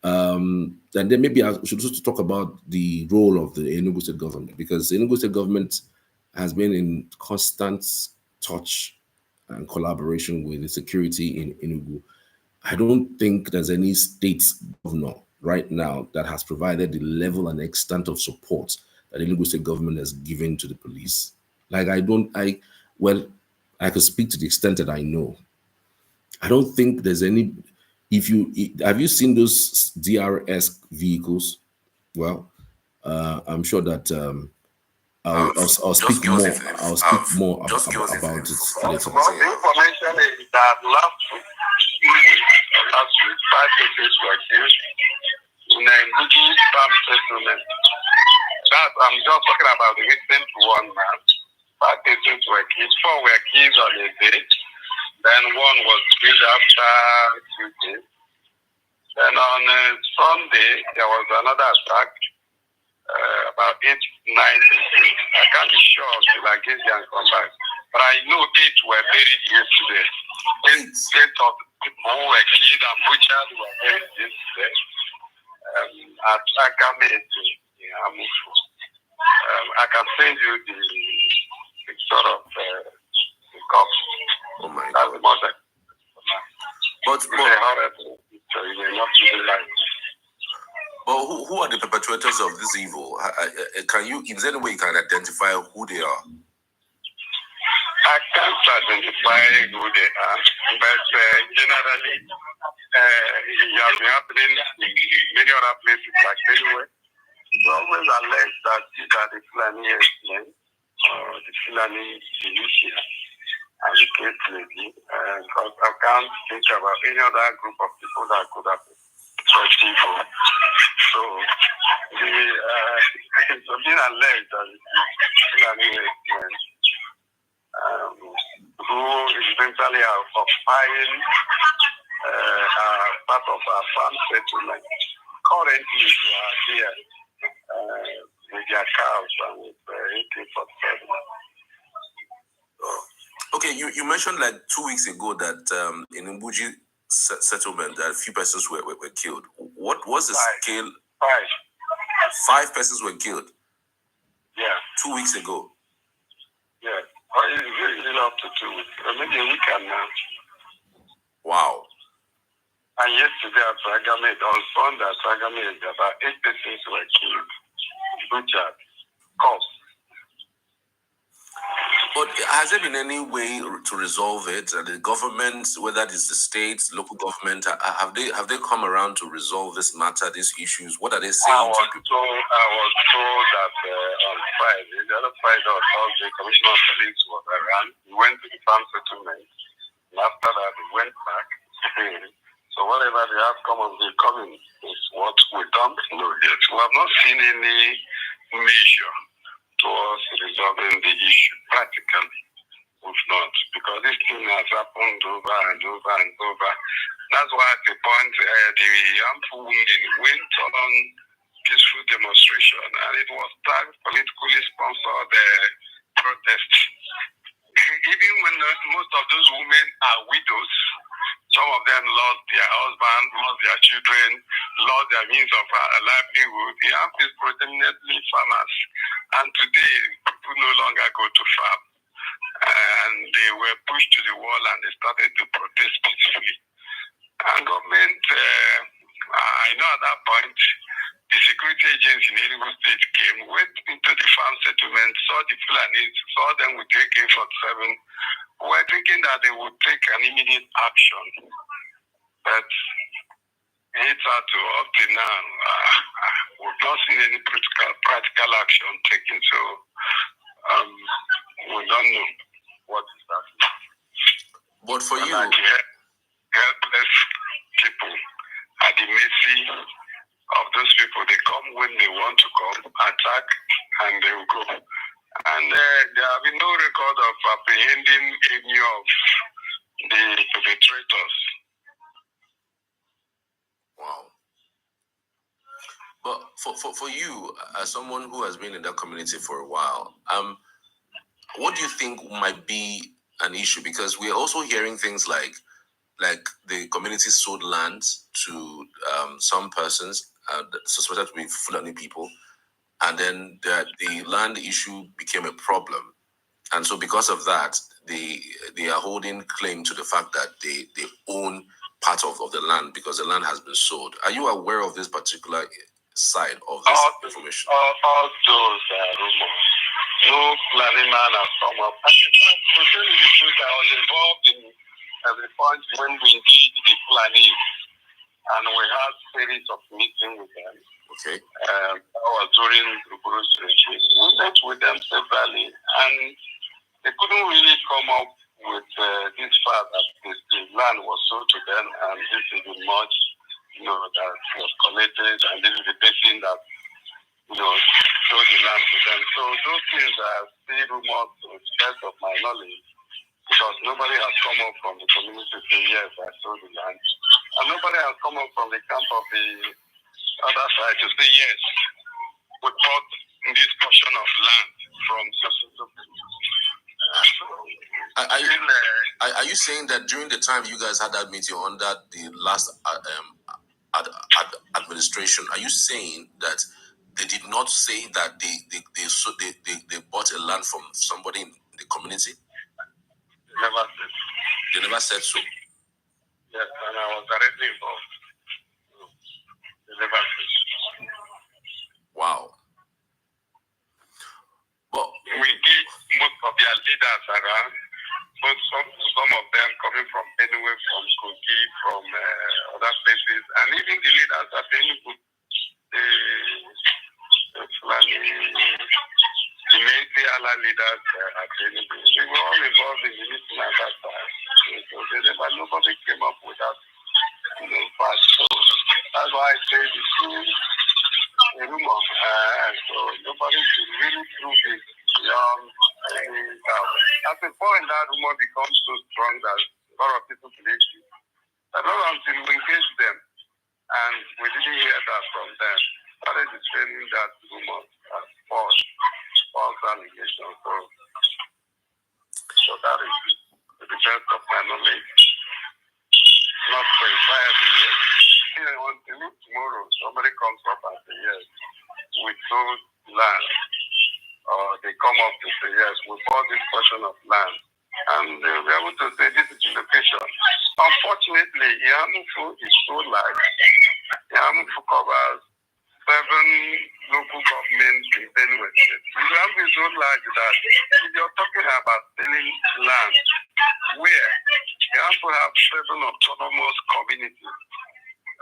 And then maybe I should also talk about the role of the Enugu state government, because the Enugu state government has been in constant touch and collaboration with the security in Enugu. I don't think there's any state governor right now that has provided the level and extent of support that the Enugu state government has given to the police. Like I could speak to the extent that I know. I don't think there's any. Have you seen those DRS vehicles? Well, I'm sure that I'll speak more. I'll speak more about it later. Well, the information is that last week, 5 cases were killed in a Enugu farm settlement. That I'm just talking about the recent one now. 5 cases were killed. 4 were killed on a day. Then 1 was killed after 2 days. Then on Sunday, there was another attack, about 8, 9 days. I can't be sure until I get there and come back. But I know 8 were buried yesterday. 8 of people who were killed and butchered were buried yesterday at Agame in Eha Amufu. I can send you the picture of the corpse. Oh my That's God. the mother. But You may not even like it. who are the perpetrators of this evil? Is there any way you can identify who they are? I can't identify who they are, but generally, it has been happening in many other places like Benue. It's always alleged that these are the Fulani herdsmen or the Fulani militia and the case lady. Because I can't think about any other group of people that could have such people. So, it's been alleged that the Fulani herdsmen who eventually are occupying part of our farm settlement. currently they are there with their cows and with AK-47. Okay, you mentioned like 2 weeks ago that in Enugu settlement that a few persons were killed. What was the scale? Five. 5 persons were killed. Yeah. 2 weeks ago. Yeah. Well, it's really up to 2 weeks. Maybe a week and now. Wow. And yesterday at Sagame, on Sunday at Sagame, about 8 persons were killed, butchered, cops. But has there been any way to resolve it? The government, whether it's the states, local government, have they come around to resolve this matter, these issues? What are they saying I was to people? told that on Friday, the other Friday or Thursday, Commissioner of Police was around. We went to the farm settlement, and after that, we went back. So whatever the outcome of the coming is what we don't know yet. We have not seen any measure towards resolving the issue practically. We've not, because this thing has happened over and over and over. That's why at the point the Amufu women went on peaceful demonstration, and it was that politically sponsored protest. Even when most of those women are widows, some of them lost their husband, lost their children, lost their means of livelihood. The Amufu is predominantly farmers, and today people no longer go to farm. And they were pushed to the wall and they started to protest peacefully. And government, I know at that point, the security agents in Enugu State came, went into the farm settlement, saw the Fulanis, saw them with AK-47. We were thinking that they would take an immediate action. But it's hard to, up to now, we've not seen any practical action taken. So we don't know what is happening. But for you, helpless people at the mercy of those people. They come when they want to come, attack, and they will go. And there have been no record of apprehending any of the perpetrators. wow. But for you, as someone who has been in that community for a while, what do you think might be an issue? Because we're also hearing things like the community sold land to some persons suspected to be Fulani people, and then the land issue became a problem, and so because of that, they are holding claim to the fact that they own part of the land because the land has been sold. Are you aware of this particular side of this information? All those rumors. No Fulani man has come up. And in fact, to tell you the truth, I was involved in the point when we engaged the Fulani, and we had a series of meetings with them. Okay. That was during the Buru's regime. We met with them severally, and they couldn't really come up with this fact that the land was sold to them, and this is the much, that was collected, and this is the person that, sold the land to them. So those things are still rumors to the best of my knowledge, because nobody has come up from the community to say, yes, I sold the land. And nobody has come up from the camp of the other side to say, yes, we bought this portion of land from so. Are you saying that during the time you guys had that meeting under the last administration, are you saying that they did not say that they bought a land from somebody in the community? They never said so. Yes, and I was directly involved. They never said so. Wow. But we did most of their leaders around, but some of them coming from anywhere, from Kogi, from other places, and even the leaders at Enugu, the Fulani, the Metis leaders at Enugu, they were all involved in the meeting at that time. So nobody came up with that, fact. So that's why I say this is a rumor. So nobody should really prove it beyond any doubt. At the point that rumor becomes so strong that a lot of people believe it, but not until we engage them And we didn't hear that from them. Started saying that rumors as false allegations. So that is, to the best of my knowledge, not verifiable yet. Until tomorrow, somebody comes up and says, yes, we sold land. Or they come up to say, yes, we bought this portion of land. And they'll be able to say, this is the location. Unfortunately, Eha Amufu is so large. Eha Amufu covers 7 local governments in Benue State. Eha Amufu is so large that if you're talking about selling land, where you have to have 7 autonomous communities.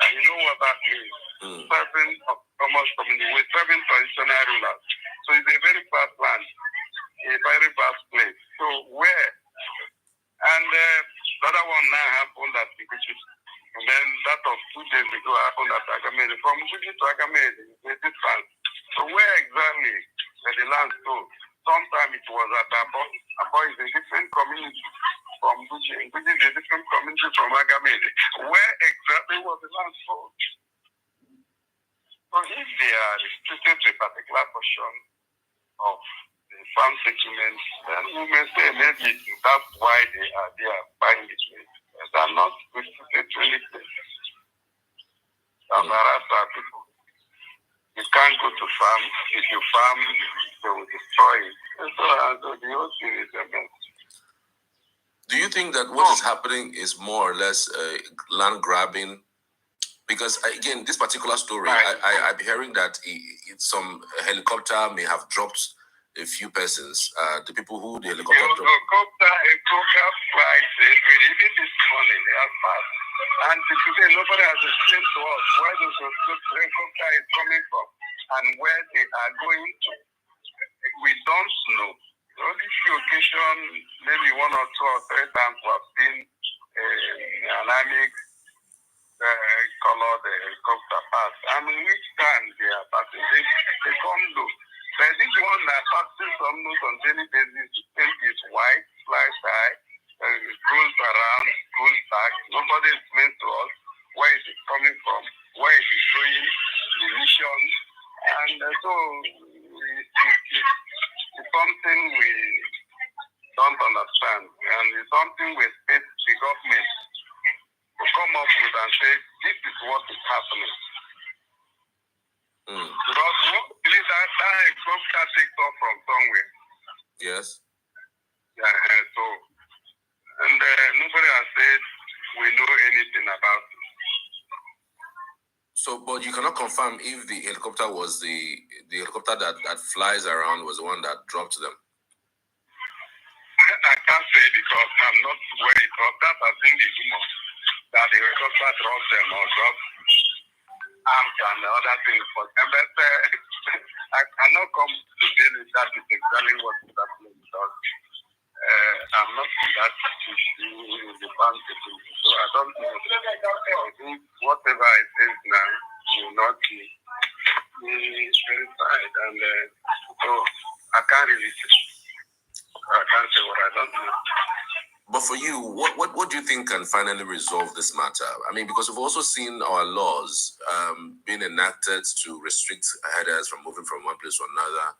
And you know what that means? 7 autonomous communities with 7 traditional rulers. So it's a very vast land, a very vast place. So where? And the other one now happened at Iguchi. And then that of 2 days ago happened at Agamede. From Iguchi to Agamede is a distance. So where exactly were the land sold? Sometimes it was at Abo. Abo is a different community from Iguchi. Iguchi is a different community from Agamede. Where exactly was the land sold? So if they are restricted to a particular portion of the farm settlements, then we may say maybe that's why they are buying it. They are not restricted to any place. People. You can't go to farm. If you farm, they will destroy it. And so the whole thing is a mess. Do you think that what is happening is more or less land grabbing? Because again, this particular story, I'm hearing that some helicopter may have dropped a few persons. The people who the helicopter dropped. Helicopter flies even this morning. They have passed. And today, nobody has explained to us where the helicopter is coming from and where they are going to. We don't know. The only few occasions, maybe 1 or 2 or 3 times, we have seen an army color the helicopter pass. And each time they are passing, they come low. But this one that passes almost on daily basis, the paint is white, flies high, goes around, goes back. Nobody explains to us where is it coming from, where is it going, the mission. And so it's something we don't understand. And it's something we expect the government to come up with and say, this is what is happening. Because that helicopter takes off from somewhere. Yes. Yeah, and nobody has said we know anything about it. So, but you cannot confirm if the helicopter was the helicopter that flies around was the one that dropped them. I can't say because I'm not where it was. That has been the rumor that the helicopter dropped them or dropped arms and other things for them. But I cannot come to tell you that is exactly what is happening because I'm not in that issue in the farm situation. So I don't know. I think whatever I say now will not be verified. And so I can't really say. I can't say what I don't know. But for you, what do you think can finally resolve this matter? I mean, because we've also seen our laws being enacted to restrict herders from moving from one place to another.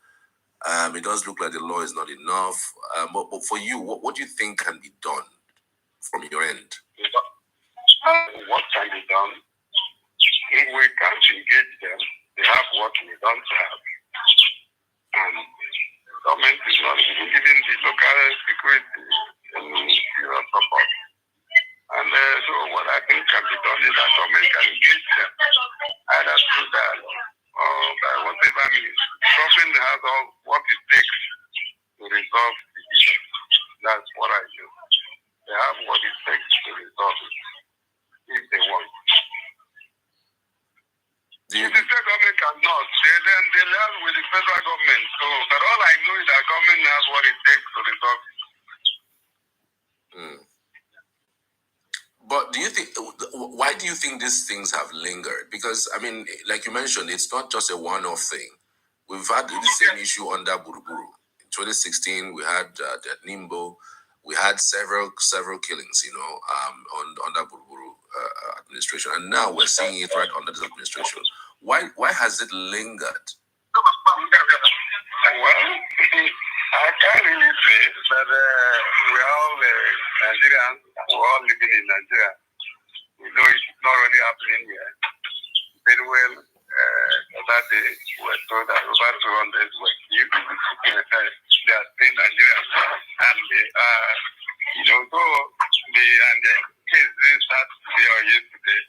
It does look like the law is not enough. But for you, what do you think can be done from your end? What can be done? If we can't engage them, they have what we don't have. And the government is not giving the local security support. And so what I think can be done is that government can engage them either through dialogue or by whatever means. Government has all what it takes to resolve the issue. That's what I do. They have what it takes to resolve it if they want. If the state government cannot, then they live with the federal government. So, but all I know is that government has what it takes to resolve it. But do you think, why do you think these things have lingered? Because, I mean, like you mentioned, it's not just a one-off thing. We've had the same issue under Buruburu. In 2016, we had at Nimbo, we had several killings, under Buruburu. administration, and now we're seeing it right under this administration. Why has it lingered? Well, I can't really say that we're all Nigerians, we're all living in Nigeria. We know it's not really happening here. Very well, that day we were told that over 200 were killed. They are still Nigerians, and they are, though their case didn't start today or yesterday,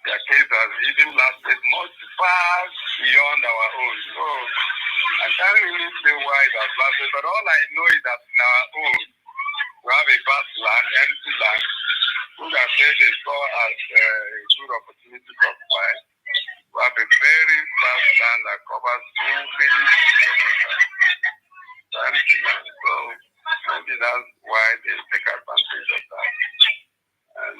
their case has even lasted much far beyond our own. So I can't really say why it has lasted, but all I know is that in our own, we have a vast land, empty land, which I said they saw as a good opportunity to occupy. We have a very vast land that covers so many kilometers. So maybe that's why they take advantage of that and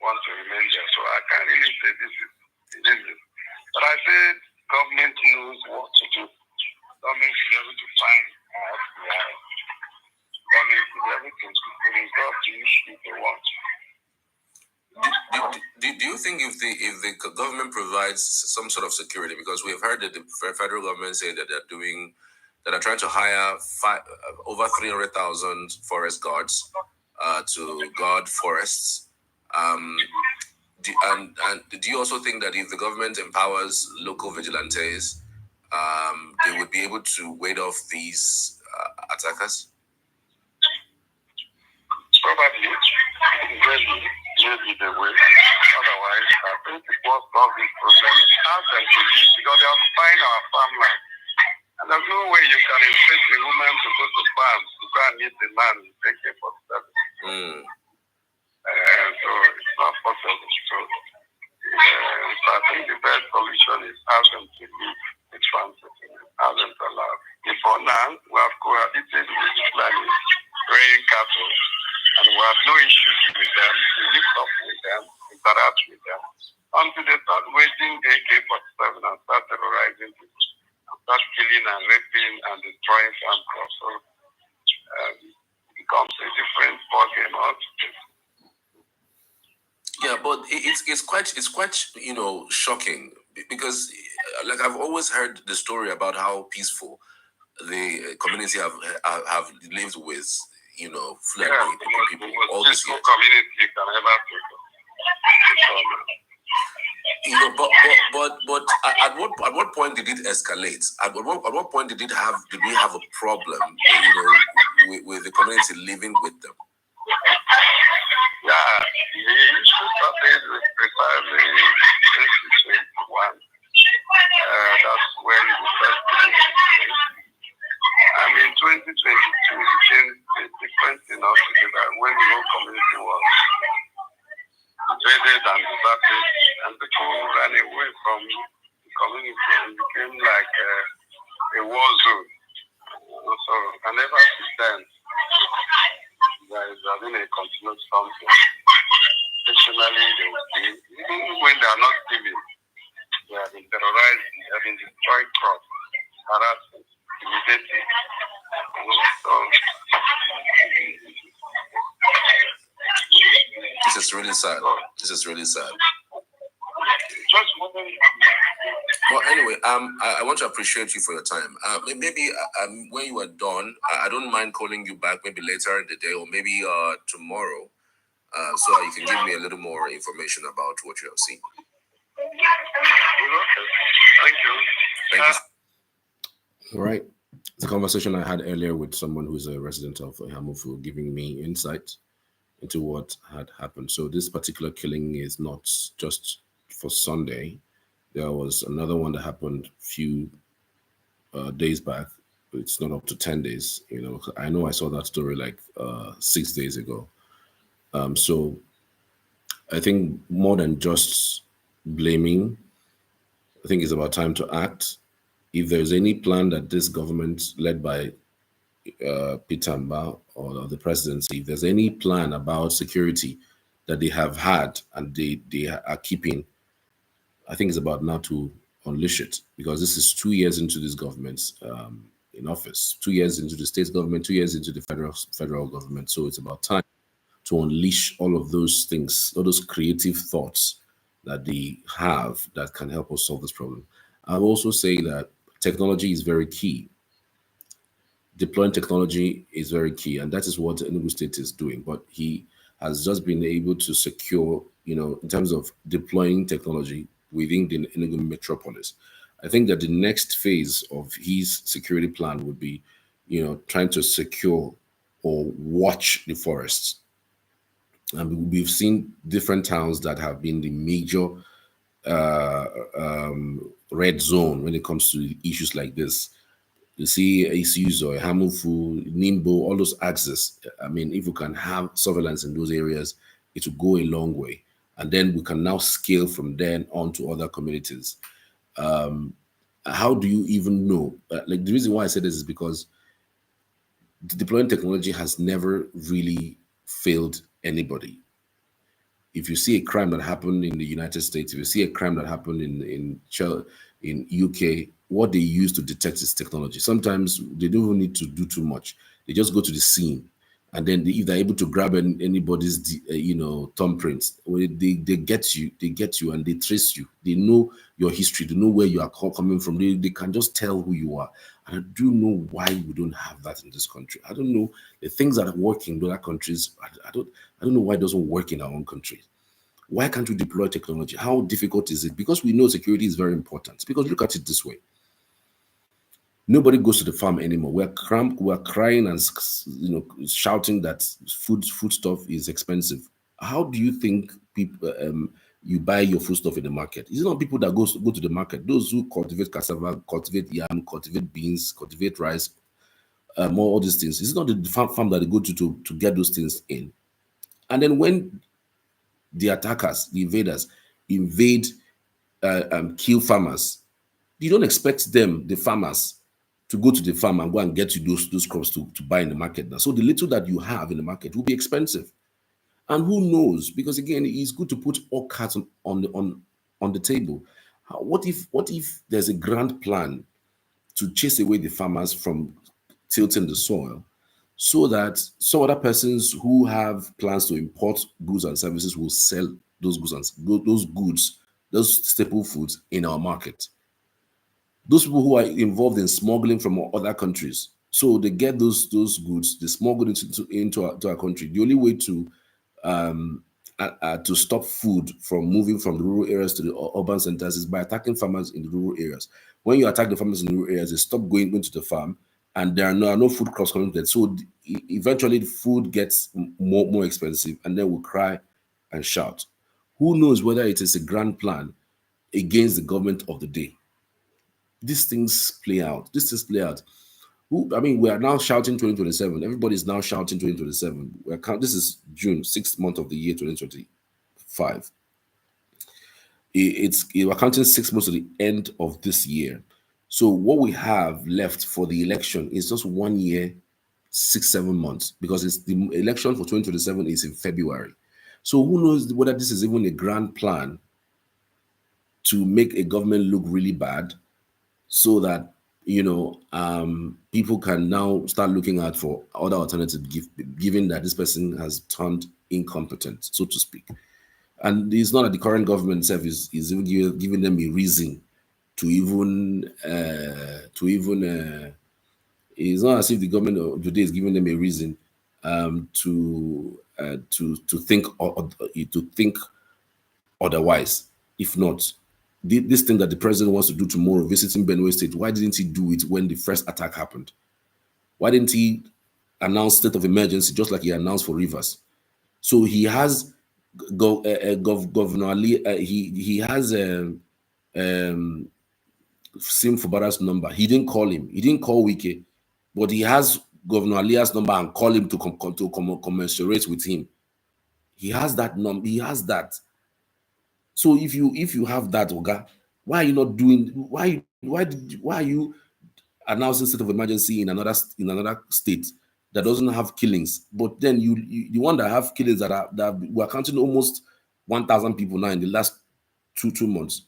want to remain there. So I can't really say this is. But I said government knows what to do. Government should be able to find out why. Government should be able to resolve the issue they want. Do you think if the government provides some sort of security, because we have heard that the federal government say that they're trying to hire over 300,000 forest guards to guard forests. Do you also think that if the government empowers local vigilantes, they would be able to ward off these attackers? Probably, maybe they will. Otherwise, I think it was solve this problem. Ask them to leave because they are occupying our farmland. And there's no way you can insist a woman to go to farms to go and meet the man in AK-47. So it's not possible. So I think the best solution is ask them to leave the farm settlement, ask them to allow. Before now, we have cohabited with Fulani rearing cattle, and we have no issues with them. We live up with them, interact with them, until they start waging AK-47 and start terrorizing people, and start killing and raping and destroying farm crops. So it becomes a different ballgame altogether. Yeah, but it's quite shocking because like I've always heard the story about how peaceful the community have lived with Fulani people all this year. Community can ever but at what point did it escalate? At what point did we have a problem with the community living with them? Yeah, the issue started with precisely 2021. That's when the first thing. And in 2022, it became a different thing altogether when the whole community was invaded and deserted, and people ran away from the community and became like a war zone. So, and ever since then, there has been a continuous something. Occasionally, they will steal. Even when they are not stealing, they have been terrorized, they have been destroyed crops, harassing, intimidating. So, this is really sad. This is really sad. Well, anyway, I want to appreciate you for your time. Maybe when you are done, I don't mind calling you back maybe later in the day or maybe tomorrow, so you can give me a little more information about what you have seen. Thank you. Thank you. All right. The conversation I had earlier with someone who's a resident of Eha Amufu, giving me insight into what had happened. So this particular killing is not just for Sunday. There was another one that happened a few days back. It's not up to 10 days. I know I saw that story like 6 days ago. So I think more than just blaming, I think it's about time to act. If there's any plan that this government led by Peter Mba or the presidency, if there's any plan about security that they have had and they are keeping, I think it's about now to unleash it, because this is 2 years into this government in office, 2 years into the state government, 2 years into the federal government. So it's about time to unleash all of those things, all those creative thoughts that they have that can help us solve this problem. I'll also say that technology is very key. Deploying technology is very key, and that is what Enugu State is doing. But he has just been able to secure, in terms of deploying technology within the Enugu metropolis. I think that the next phase of his security plan would be, trying to secure or watch the forests. And we've seen different towns that have been the major red zone when it comes to issues like this. You see issues or Eha Amufu, Nimbo, all those axes. I mean, if we can have surveillance in those areas, it will go a long way. And then we can now scale from then on to other communities. How do you even know? Like, the reason why I say this is because deploying technology has never really failed anybody. If you see a crime that happened in the United States, if you see a crime that happened in UK, what they use to detect is technology. Sometimes they don't even need to do too much. They just go to the scene, and then if they're able to grab anybody's thumbprints, they get you and they trace you. They know your history. They know where you are coming from. They can just tell who you are. And I do know why we don't have that in this country. I don't know the things that work in other countries. I don't know why it doesn't work in our own country. Why can't we deploy technology? How difficult is it? Because we know security is very important. Because look at it this way. Nobody goes to the farm anymore. We're crying and shouting that food stuff is expensive. How do you think people you buy your food stuff in the market? Is it not people that go to the market? Those who cultivate cassava, cultivate yam, cultivate beans, cultivate rice, more all these things. Is it not the farm that they go to get those things in? And then when the attackers, the invaders, invade, kill farmers, you don't expect them, the farmers, to go to the farm and go and get you those crops to buy in the market now. So the little that you have in the market will be expensive. And who knows? Because again, it's good to put all cards on the table. What if there's a grand plan to chase away the farmers from tilting the soil, so that some other persons who have plans to import goods and services will sell those goods, those staple foods in our market? Those people who are involved in smuggling from other countries, so they get those goods, they smuggle it into our country. The only way to stop food from moving from the rural areas to the urban centers is by attacking farmers in the rural areas. When you attack the farmers in the rural areas, they stop going to the farm, and there are no food crops coming to them. So eventually, the food gets more expensive, and then we cry and shout. Who knows whether it is a grand plan against the government of the day? These things play out. We are now shouting 2027. Everybody's now shouting 2027. This is June, 6th month of the year 2025. We're counting 6 months to the end of this year. So what we have left for the election is just 1 year, 6-7 months, because it's the election for 2027 is in February. So who knows whether this is even a grand plan to make a government look really bad, so that people can now start looking out for other alternatives, given that this person has turned incompetent, so to speak. And it's not that the current government itself is even giving them a reason to even it's not as if the government of today is giving them a reason to think otherwise. If not, this thing that the president wants to do tomorrow, visiting Benue State, why didn't he do it when the first attack happened? Why didn't he announce state of emergency just like he announced for Rivers? So he has Governor Ali. He has Sim Fubara's number. He didn't call him. He didn't call Wike, but he has Governor Alia's number and call him to commensurate with him. He has that number. He has that. So if you have that, Oga, why are you not doing? Why are you announcing state of emergency in another state that doesn't have killings? But then you the one that have killings that we're counting almost 1,000 people now in the last two months.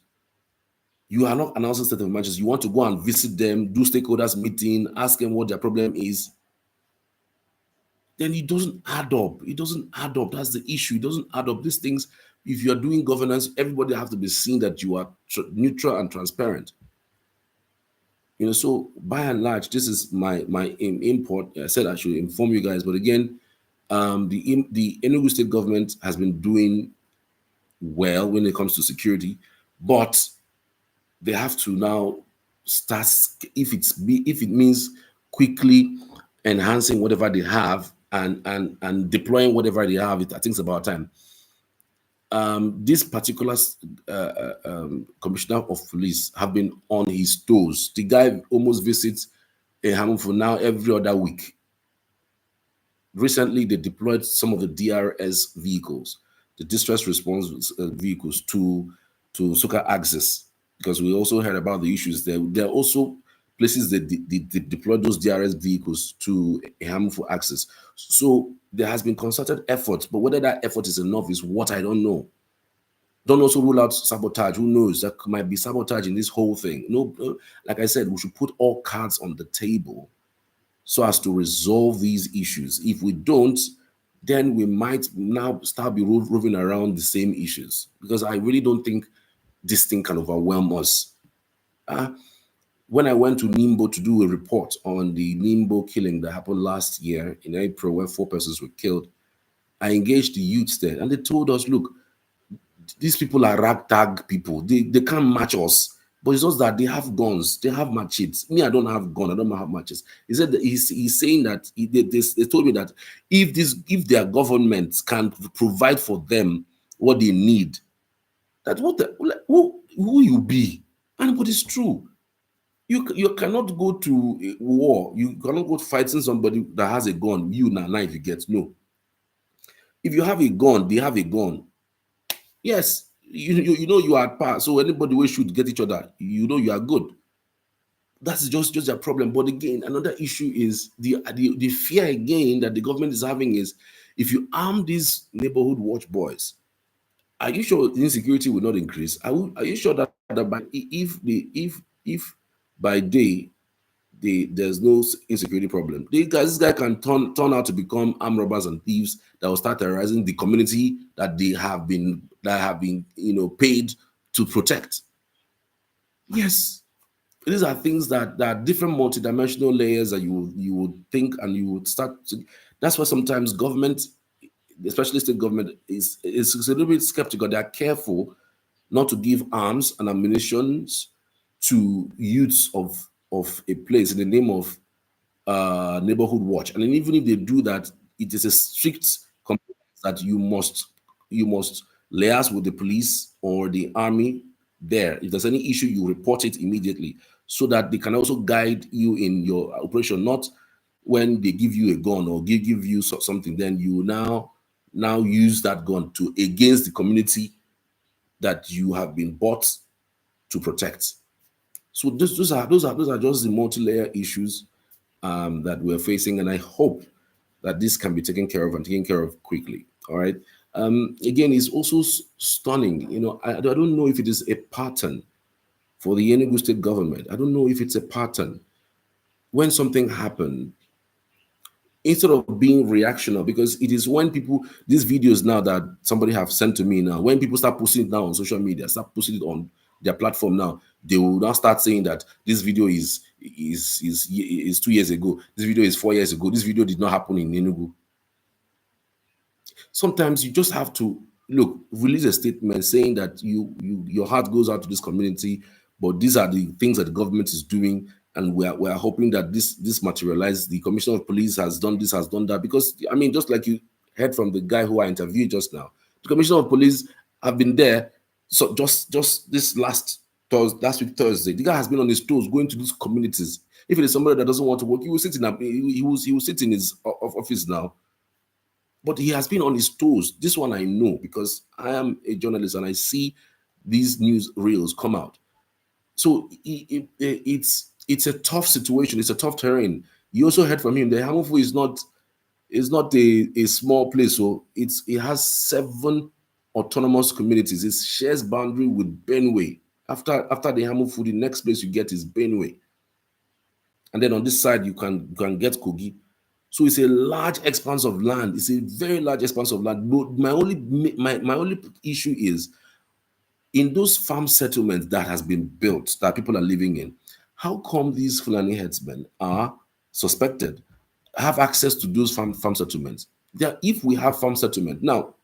You are not announcing state of emergency. You want to go and visit them, do stakeholders meeting, ask them what their problem is. then it doesn't add up. It doesn't add up. That's the issue. It doesn't add up. These things, if you are doing governance, everybody has to be seen that you are neutral and transparent. So by and large, this is my import. I said I should inform you guys, but again, the Enugu state government has been doing well when it comes to security, but they have to now start, if it means quickly enhancing whatever they have and deploying whatever they have. I think it's about time. This particular commissioner of police have been on his toes. The guy almost visits Eha Amufu now every other week. Recently, they deployed some of the DRS vehicles, the distress response vehicles, to Soka Axis, because we also heard about the issues there. There are also places that they deployed those DRS vehicles to Eha Amufu Axis. So there has been concerted effort, but whether that effort is enough is what I don't know. Don't also rule out sabotage. Who knows? There might be sabotage in this whole thing. No, like I said, we should put all cards on the table so as to resolve these issues. If we don't, then we might now start be roving around the same issues, because I really don't think this thing can overwhelm us. When I went to Nimbo to do a report on the Nimbo killing that happened last year in April, where 4 persons were killed, I engaged the youths there, and they told us, look, these people are ragtag people. They can't match us. But it's just that they have guns, they have machetes. Me, I don't have gun, I don't have matches. He said that he's saying that they told me that if their government can provide for them what they need, that who you be. And but it's true. You cannot go to war. You cannot go fighting somebody that has a gun. You now if you get no. If you have a gun, they have a gun. Yes, you know you are at par. So anybody will should get each other. You know you are good. That's just a problem. But again, another issue is the fear again that the government is having is, if you arm these neighborhood watch boys, are you sure the insecurity will not increase? Are you sure that if by day there's no insecurity problem, this guy can turn out to become armed robbers and thieves that will start terrorizing the community that they have been paid to protect. Yes, these are things that are different multidimensional layers that you would think, and you would start to. That's why sometimes government, especially state government, is a little bit skeptical. They are careful not to give arms and ammunition to youths of a place in the name of neighborhood watch. And then even if they do that, it is a strict compliance that you must liaise with the police or the army there. If there's any issue, you report it immediately, so that they can also guide you in your operation. Not when they give you a gun or give you something, then you now use that gun to against the community that you have been bought to protect. So those are just the multi-layer issues that we're facing, and I hope that this can be taken care of and taken care of quickly. All right. Again, it's also stunning. I don't know if it is a pattern for the Enugu state government. I don't know if it's a pattern. When something happened, instead of being reactional, because it is when people, these videos now that somebody have sent to me now, when people start posting it now on social media, start posting it on their platform now, they will now start saying that this video is 2 years ago, this video is 4 years ago, this video did not happen in Enugu. Sometimes you just have to release a statement saying that your heart goes out to this community, but these are the things that the government is doing, and we are hoping that this materializes. The Commissioner of Police has done this, has done that, because I mean, just like you heard from the guy who I interviewed just now, the Commissioner of Police have been there. So just this last week Thursday, the guy has been on his toes going to these communities. If it is somebody that doesn't want to work, he will sit in his office now. But he has been on his toes. This one I know, because I am a journalist and I see these news reels come out. So it's a tough situation. It's a tough terrain. You also heard from him that Eha Amufu is not a small place. So it has 7 autonomous communities. It shares boundary with Benue. After the Eha Amufu, the next place you get is Benue. And then on this side, you can get Kogi. So it's a large expanse of land. It's a very large expanse of land. But my only issue is in those farm settlements that has been built that people are living in. How come these Fulani herdsmen are suspected have access to those farm settlements? If we have farm settlement now,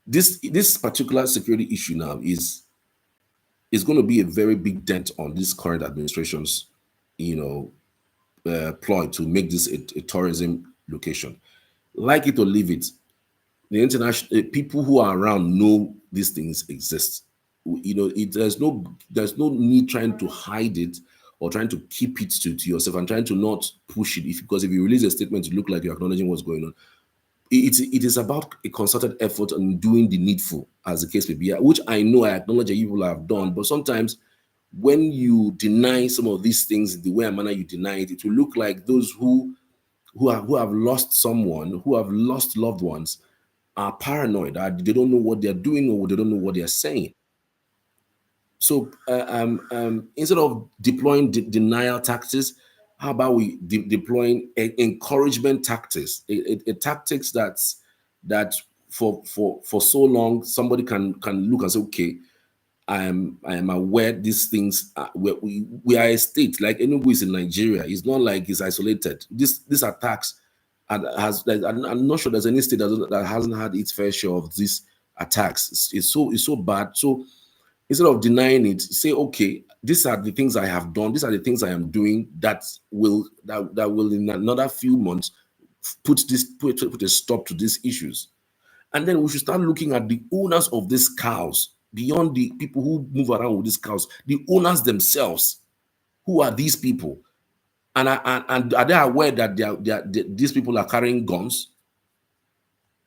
this particular security issue now is going to be a very big dent on this current administration's, you know, ploy to make this a tourism location. Like it or leave it, the international people who are around know these things exist. You know, there's no need trying to hide it or trying to keep it to yourself and trying to not push it. Because if you release a statement, to look like you're acknowledging what's going on. It is about a concerted effort on doing the needful, as the case may be, which I know I acknowledge that you people have done. But sometimes when you deny some of these things the way and manner you deny it, it will look like those who have lost someone, who have lost loved ones, are paranoid. They don't know what they're doing or they don't know what they're saying. So instead of deploying denial tactics, how about we deploying encouragement tactics? A tactics that for so long somebody can look and say, okay, I am aware these things. We are a state like Enugu is in Nigeria. It's not like it's isolated. These attacks I'm not sure there's any state that hasn't had its fair share of these attacks. It's so bad. So instead of denying it, say, okay, these are the things I have done. These are the things I am doing that will in another few months put a stop to these issues. And then we should start looking at the owners of these cows beyond the people who move around with these cows, the owners themselves. Who are these people? And are they aware that these people are carrying guns?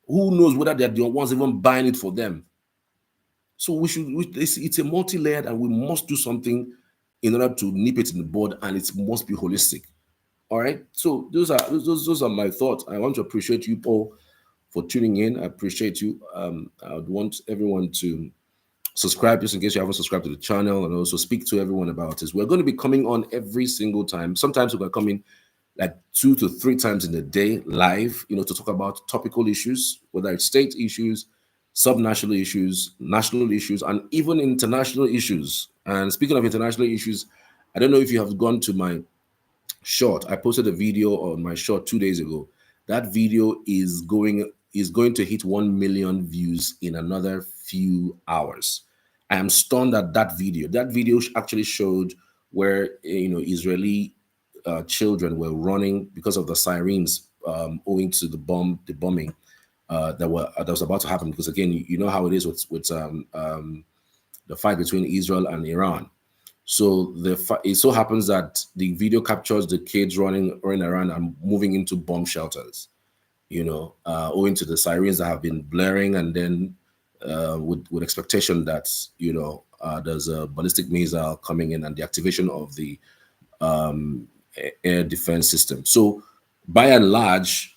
Who knows whether they're the ones even buying it for them? So it's a multi-layered, and we must do something in order to nip it in the bud, and it must be holistic. All right. So those are my thoughts. I want to appreciate you, Paul, for tuning in. I appreciate you. I would want everyone to subscribe just in case you haven't subscribed to the channel, and also speak to everyone about this. We're going to be coming on every single time. Sometimes we're going to come in like 2 to 3 times in a day live, to talk about topical issues, whether it's state issues, subnational issues, national issues, and even international issues. And speaking of international issues, I don't know if you have gone to my short. I posted a video on my short 2 days ago. That video is going to hit 1 million views in another few hours. I am stunned at that video. That video actually showed where Israeli children were running because of the sirens, owing to the bombing that was about to happen. Because again, you know how it is with the fight between Israel and Iran. So it so happens that the video captures the kids running around and moving into bomb shelters, owing to the sirens that have been blaring, and then with expectation that there's a ballistic missile coming in and the activation of the air defense system. So by and large,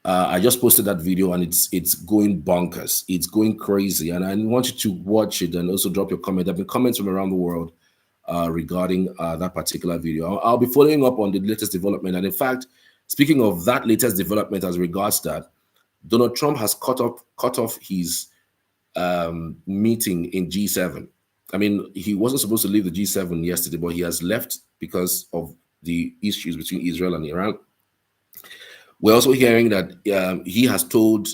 I just posted that video and it's going bonkers. It's going crazy, and I want you to watch it and also drop your comment. There have been comments from around the world regarding that particular video. I'll be following up on the latest development. And in fact, speaking of that latest development as regards that, Donald Trump has cut off his meeting in G7. I mean, he wasn't supposed to leave the G7 yesterday, but he has left because of the issues between Israel and Iran. We're also hearing that he has told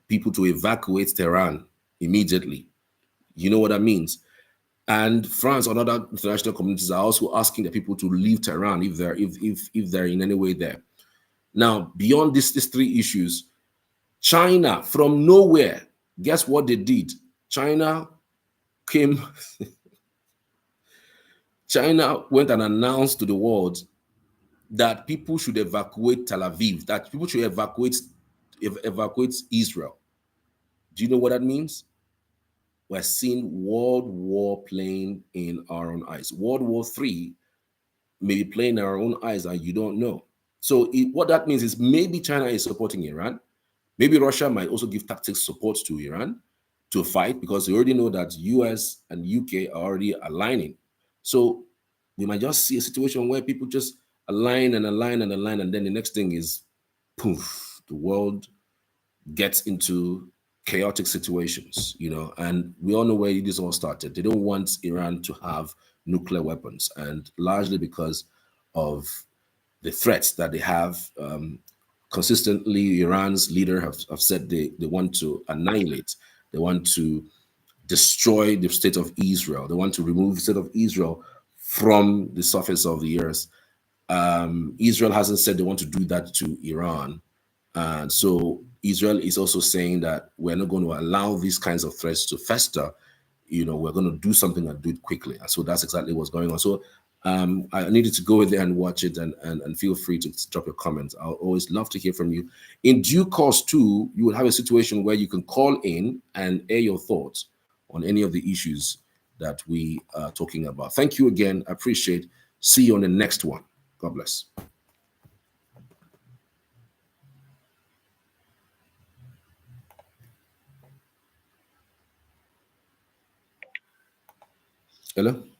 people to evacuate Tehran immediately. You know what that means? And France and other international communities are also asking the people to leave Tehran if they're in any way there. Now, beyond these 3 issues, China from nowhere, guess what they did? China went and announced to the world that people should evacuate Tel Aviv, that people should evacuate Israel. Do you know what that means? We're seeing World War playing in our own eyes. World War III may be playing in our own eyes, and you don't know. So what that means is maybe China is supporting Iran. Maybe Russia might also give tactics support to Iran to fight, because they already know that US and UK are already aligning. So we might just see a situation where people just a line and a line and a line, and then the next thing is, poof, the world gets into chaotic situations, and we all know where this all started. They don't want Iran to have nuclear weapons, and largely because of the threats that they have. Consistently, Iran's leader have said they want to annihilate, they want to destroy the state of Israel, they want to remove the state of Israel from the surface of the earth. Israel hasn't said they want to do that to Iran. And so Israel is also saying that we're not going to allow these kinds of threats to fester. We're going to do something and do it quickly. And so that's exactly what's going on. So I needed to go in there and watch it, and feel free to drop your comments. I'll always love to hear from you. In due course, too, you will have a situation where you can call in and air your thoughts on any of the issues that we are talking about. Thank you again. I appreciate. See you on the next one. God bless. Hello?